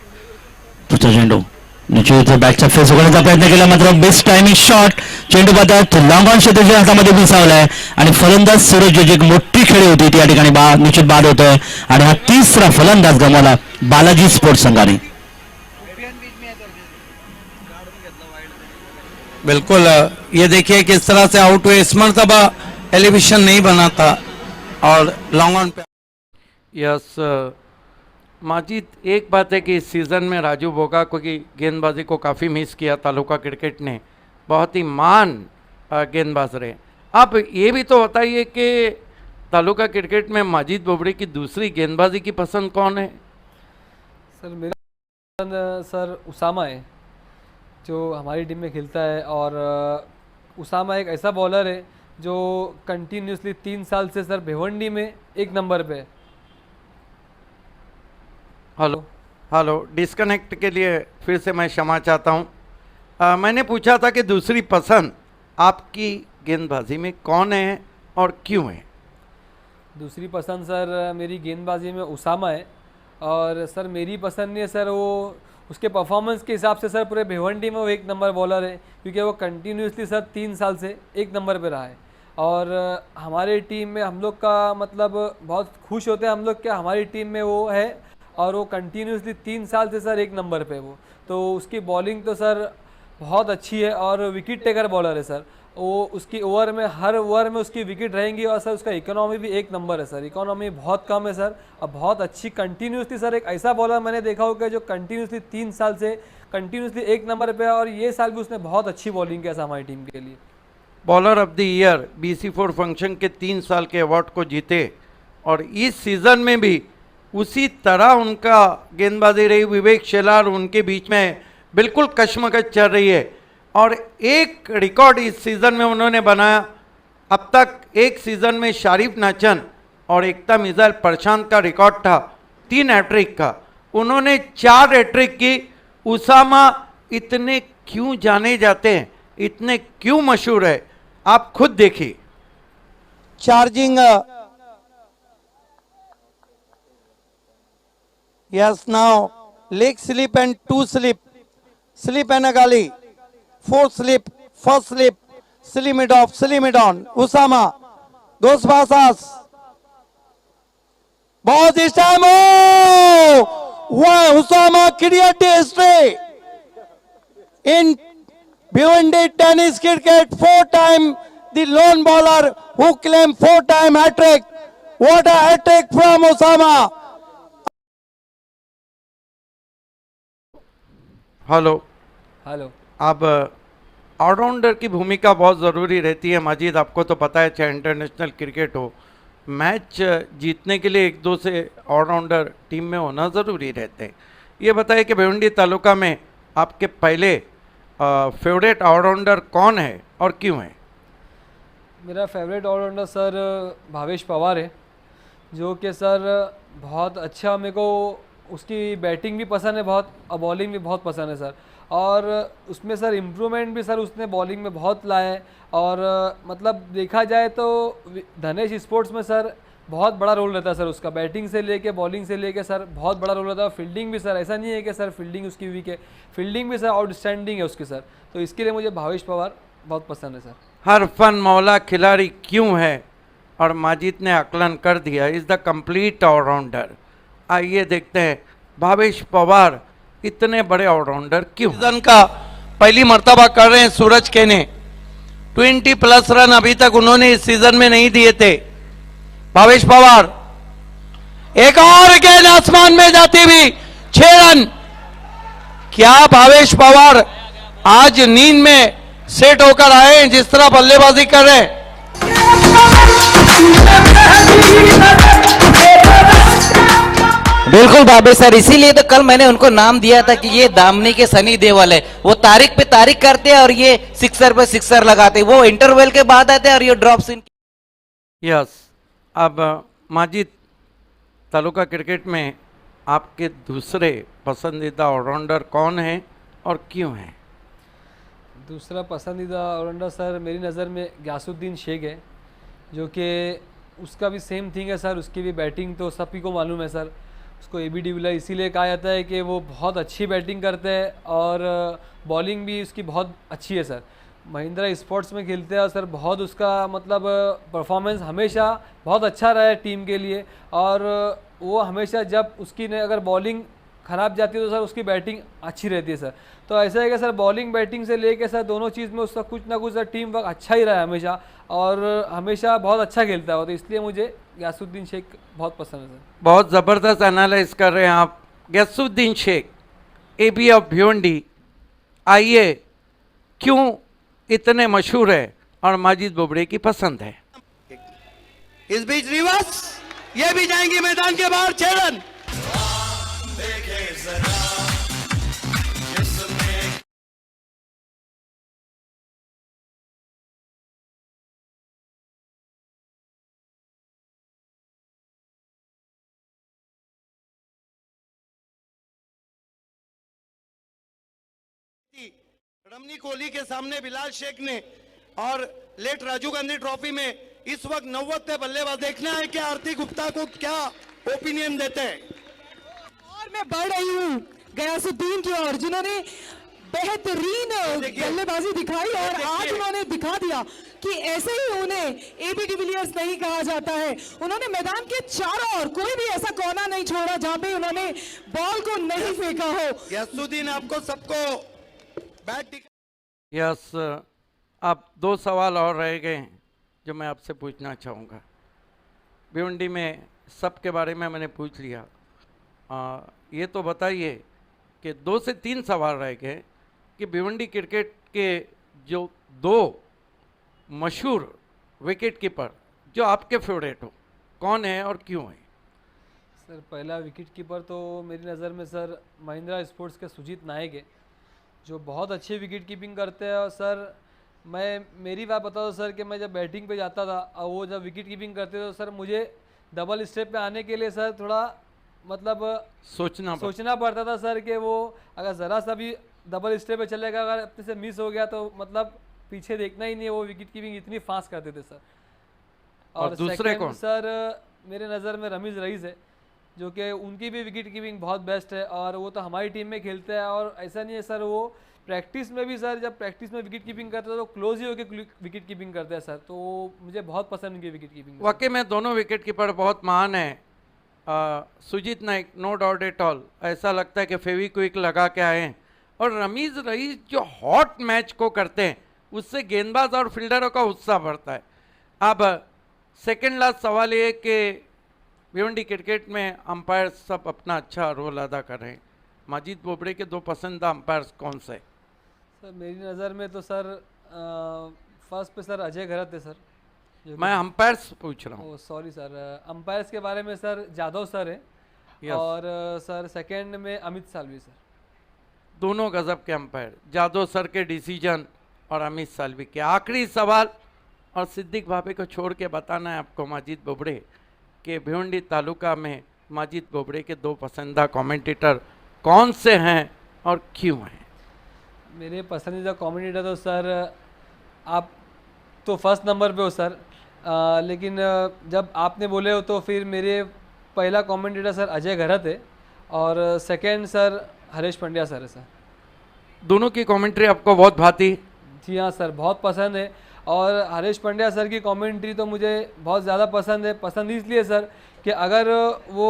पुढचा चेंडू निश्चित बॅटचा फेस उघडण्याचा प्रयत्न केला, मात्र बेस्ट टायमिंग शॉट चेंडू बाद लाँग ऑन क्षेत्राच्या हातामध्ये घुसावलाय आणि फलंदाज सूरज जोजी एक मोठी खेळी होती ती या ठिकाणी निश्चित बाद होतोय आणि हा तिसरा फलंदाज गमावला बालाजी स्पोर्ट्स संघाने। बिल्कुल, ये देखिए किस तरह से आउट हुए। इस मरतबा एलिवेशन नहीं बना था और लॉन्ग ऑन पे। यस माजिद, एक बात है कि इस सीज़न में राजू बोगा को की गेंदबाजी को काफ़ी मिस किया तालुका क्रिकेट ने, बहुत ही मान गेंदबाज रहे। आप ये भी तो बताइए कि तालुका क्रिकेट में माजिद बोबड़े की दूसरी गेंदबाजी की पसंद कौन है? सर मेरी पसंद सर उसामा है, जो हमारी टीम में खेलता है। और उसामा एक ऐसा बॉलर है जो कंटिन्यूसली 3 साल से सर भिवंडी में एक नंबर पे है। हेलो, डिस्कनेक्ट के लिए फिर से मैं क्षमा चाहता हूँ। मैंने पूछा था कि दूसरी पसंद आपकी गेंदबाजी में कौन है और क्यों है? दूसरी पसंद सर मेरी गेंदबाजी में उसामा है। और सर मेरी पसंद नहीं है सर, वो उसके परफॉर्मेंस के हिसाब से सर पूरे भिवंडी में वो एक नंबर बॉलर है, क्योंकि वो कंटिन्यूसली सर 3 साल से एक नंबर पे रहा है। और हमारे टीम में हम लोग का मतलब बहुत खुश होते हैं हम लोग कि हमारी टीम में वो है, और वो कंटिन्यूसली 3 साल से सर एक नंबर पे वो, तो उसकी बॉलिंग तो सर बहुत अच्छी है और विकेट टेकर बॉलर है सर। वो उसकी ओवर में हर ओवर में उसकी विकेट रहेंगी। और सर उसका इकोनॉमी भी एक नंबर है सर, इकोनॉमी बहुत कम है सर, और बहुत अच्छी कंटिन्यूसली सर एक ऐसा बॉलर मैंने देखा होगा जो कंटिन्यूसली 3 साल से कंटिन्यूसली एक नंबर पे है। और ये साल भी उसने बहुत अच्छी बॉलिंग किया हमारी टीम के लिए। Bowler of the year BC4 function के 3 साल के अवार्ड को जीते और इस सीज़न में भी उसी तरह उनका गेंदबाजी रही। विवेक शेलार उनके बीच में बिल्कुल कशमकश चल रही है और एक रिकॉर्ड इस सीज़न में उन्होंने बनाया। अब तक एक सीज़न में शारिफ नाचन और एकता मिसाइल प्रशांत का रिकॉर्ड था 3 हैट्रिक का, उन्होंने 4 हैट्रिक की। उसामा इतने क्यों जाने जाते हैं, इतने क्यों मशहूर है, आप खुद देखिए। Charging yes now leg slip and 2 slip, slip and अगाली 4 slip, first slip, slim it off, slim it on. Usama goes passes. Ball this time. Oh! Wow! Usama created history in Bhiwandi tennis cricket. 4-time the lone bowler who claimed 4-time hat-trick. What a hat-trick from Usama. Hello hello. अब allrounder की भूमिका बहुत ज़रूरी रहती है। माजिद, आपको तो पता है, चाहे इंटरनेशनल क्रिकेट हो, मैच जीतने के लिए 1-2 से ऑलराउंडर टीम में होना ज़रूरी रहते हैं। ये बताइए कि भिवंडी तालुका में आपके पहले फेवरेट ऑलराउंडर कौन है और क्यों है? मेरा favourite allrounder sir Bhavesh Pawar है, जो कि सर बहुत अच्छा, मेरे को उसकी बैटिंग भी पसंद है बहुत और बॉलिंग भी बहुत पसंद है सर। और उसमें सर इम्प्रूवमेंट भी सर उसने बॉलिंग में बहुत लाया है। और मतलब देखा जाए तो धनेश स्पोर्ट्स में सर बहुत बड़ा रोल रहता है सर उसका, बैटिंग से लेके बॉलिंग से लेके सर बहुत बड़ा रोल रहता है। फील्डिंग भी सर, ऐसा नहीं है कि सर फील्डिंग उसकी वीक है, फील्डिंग भी सर आउटस्टैंडिंग है उसकी सर। तो इसके लिए मुझे भावेश पवार बहुत पसंद है सर। हर फन मौला खिलाड़ी क्यों है, और माजिद ने आकलन कर दिया, इज़ द कंप्लीट ऑलराउंडर। आइए देखते हैं भावेश पवार इतने बड़े ऑलराउंडर क्यों। सीजन का पहली मर्तबा कर रहे हैं सूरज के ने, 20+ रन अभी तक उन्होंने इस सीजन में नहीं दिए थे। भावेश पवार एक और गेंद आसमान में जाती हुई 6 रन। क्या भावेश पवार आज नींद में सेट होकर आए हैं जिस तरह बल्लेबाजी कर रहे हैं? बिल्कुल बाबे सर, इसीलिए तो कल मैंने उनको नाम दिया था कि ये दामनी के सनी देओल है। वो तारीख पे तारीख करते हैं और ये सिक्सर पे सिक्सर लगाते हैं। वो इंटरवल के बाद आते हैं और ये ड्रॉप्स इन। यस, अब माजिद, तालुका क्रिकेट में आपके दूसरे पसंदीदा ऑलराउंडर कौन है और क्यों है? दूसरा पसंदीदा ऑलराउंडर सर मेरी नज़र में गयासुद्दीन शेख है, जो कि उसका भी सेम थिंग है सर। उसकी भी बैटिंग तो सभी को मालूम है सर। उसको AB डिविलियर इसीलिए कहा जाता है कि वो बहुत अच्छी बैटिंग करते हैं और बॉलिंग भी उसकी बहुत अच्छी है सर। महिंद्रा स्पोर्ट्स में खेलते हैं और सर बहुत उसका मतलब परफॉर्मेंस हमेशा बहुत अच्छा रहा है टीम के लिए। और वो हमेशा जब उसकी ने अगर बॉलिंग ख़राब जाती है तो सर उसकी बैटिंग अच्छी रहती है सर। तो ऐसा है कि सर बॉलिंग बैटिंग से लेके सर दोनों चीज़ में उसका कुछ ना कुछ सर टीम वर्क अच्छा ही रहा है हमेशा, और हमेशा बहुत अच्छा खेलता है वो। तो इसलिए मुझे गयासुद्दीन शेख बहुत पसंद है सर। बहुत ज़बरदस्त एनालाइज कर रहे हैं आप। गयासुद्दीन शेख, AB ऑफ भिवंडी, आइए क्यों इतने मशहूर है और माजिद बोबड़े की पसंद है? इस बीच रिवर्स, ये भी जाएंगे मैदान के बाहर 6 रन। रमनी कोहली के सामने बिलाल शेख ने और लेट राजीव गांधी ट्रॉफी में इस वक्त 90 पे बल्लेबाज। देखना है कि आरती गुप्ता को क्या ओपिनियन देते हैं। और मैं बढ़ रही हूँ गयासुद्दीन की ओर, जिन्होंने बेहतरीन बल्लेबाजी दिखाई और आज उन्होंने दिखा दिया कि ऐसे ही उन्हें AB डिविलियर्स नहीं कहा जाता है। उन्होंने मैदान के चारों ओर कोई भी ऐसा कोना नहीं छोड़ा जहां पे उन्होंने बॉल को नहीं फेंका हो। गयासुद्दीन, आपको सबको बैट। यस, अब 2 सवाल और रह गए हैं जो मैं आपसे पूछना चाहूँगा। भिवंडी में सब के बारे में मैंने पूछ लिया, ये तो बताइए कि 2 से 3 सवाल रह गए कि भिवंडी क्रिकेट के जो 2 मशहूर विकेट कीपर जो आपके फेवरेट हो, कौन है और क्यों है? सर पहला विकेट कीपर तो मेरी नज़र में सर महिंद्रा स्पोर्ट्स के सुजीत नायक है, जो बहुत अच्छी विकेट कीपिंग करते हैं। और सर मैं मेरी बात बता दो सर कि मैं जब बैटिंग पे जाता था और वो जब विकेट कीपिंग करते थे तो सर मुझे डबल स्टेप पे आने के लिए सर थोड़ा मतलब सोचना पड़ता था सर कि वो अगर ज़रा सा भी डबल स्टेप पे चलेगा, अगर अपने से मिस हो गया तो मतलब पीछे देखना ही नहीं है। वो विकेट कीपिंग इतनी फास्ट करते थे सर। और दूसरे second कौन? सर मेरे नज़र में रमीज़ रईस है, जो कि उनकी भी विकेट कीपिंग बहुत बेस्ट है और वो तो हमारी टीम में खेलते हैं। और ऐसा नहीं है सर, वो प्रैक्टिस में भी सर जब प्रैक्टिस में विकेट कीपिंग करते हैं तो क्लोज ही होकर विकेट कीपिंग करते हैं सर। तो मुझे बहुत पसंद उनकी विकेट कीपिंग। वाकई में दोनों विकेट कीपर बहुत महान है। Sujit Naik no doubt at all, ऐसा लगता है कि फेविक्विक लगा के आए हैं। और रमीज रईस जो हॉट मैच को करते हैं उससे गेंदबाज और फील्डरों का उत्साह बढ़ता है। अब सेकेंड लास्ट सवाल ये कि भिवंडी क्रिकेट में अंपायर सब अपना अच्छा रोल अदा कर रहे हैं, माजिद बोबड़े के दो पसंदीदा अंपायर्स कौन से? सर मेरी नज़र में तो सर फर्स्ट पे सर अजय घरत है सर। मैं अंपायर्स पूछ रहा हूँ। सॉरी सर, अंपायर्स के बारे में सर जादव सर है। Yes. और सर सेकंड में अमित सालवी सर। दोनों गजब के अंपायर, जादव सर के डिसीजन और अमित सालवी के। आखिरी सवाल, और सिद्दीक भाभी को छोड़ के बताना है आपको माजिद बोबड़े कि भिवंडी तालुका में माजिद बोबड़े के दो पसंदीदा कमेंटेटर कौन से हैं और क्यों हैं? मेरे पसंदीदा कमेंटेटर तो सर आप तो फर्स्ट नंबर पे हो सर, लेकिन जब आपने बोले हो तो फिर मेरे पहला कमेंटेटर सर अजय घरत है और second sir Harish Pandya sir है सर। दोनों की कमेंट्री आपको बहुत भाती? जी हाँ सर, बहुत पसंद है। और हरीश पंड्या सर की कमेंट्री तो मुझे बहुत ज़्यादा पसंद है। पसंद इसलिए सर कि अगर वो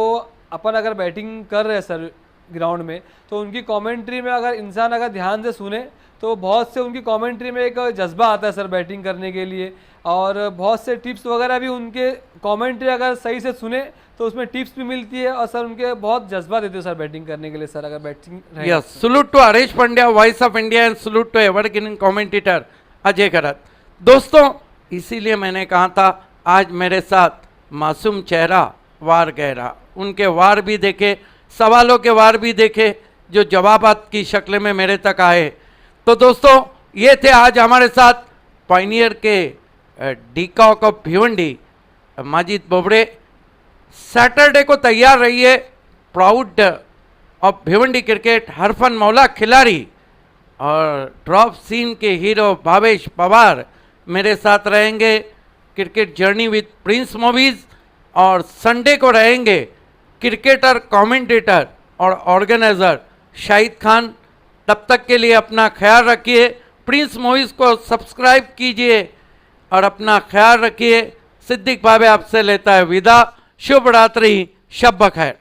अगर बैटिंग कर रहे हैं सर ग्राउंड में, तो उनकी कमेंट्री में अगर इंसान अगर ध्यान से सुने तो बहुत से उनकी कमेंट्री में एक जज्बा आता है सर बैटिंग करने के लिए। और बहुत से टिप्स वगैरह भी उनके कमेंट्री अगर सही से सुने तो उसमें टिप्स भी मिलती है और सर उनके बहुत जज्बा देते हैं सर बैटिंग करने के लिए सर अगर बैटिंग रहे। Yes, salute to Harish Pandya, voice of India, and salute to evergreen commentator Ajay Gharat. दोस्तों, इसीलिए मैंने कहा था आज मेरे साथ मासूम चेहरा, वार गहरा, उनके वार भी देखे, सवालों के वार भी देखे जो जवाबात की शक्ल में मेरे तक आए। तो दोस्तों, ये थे आज हमारे साथ पायनियर के de Kock of Bhiwandi Majid Bobde. Saturday को तैयार रहिए, प्राउड ऑफ भिवंडी क्रिकेट हरफन मौला खिलाड़ी और ड्रॉप सीन के हीरो भावेश पवार मेरे साथ रहेंगे cricket journey with Prince movies. और संडे को रहेंगे क्रिकेटर, कमेंटेटर और ऑर्गेनाइजर शाहिद खान। तब तक के लिए अपना ख्याल रखिए, प्रिंस मूवीज को सब्सक्राइब कीजिए और अपना ख्याल रखिए। सिद्दीक भावे आपसे लेता है विदा। शुभ रात्रि, शब बखैर।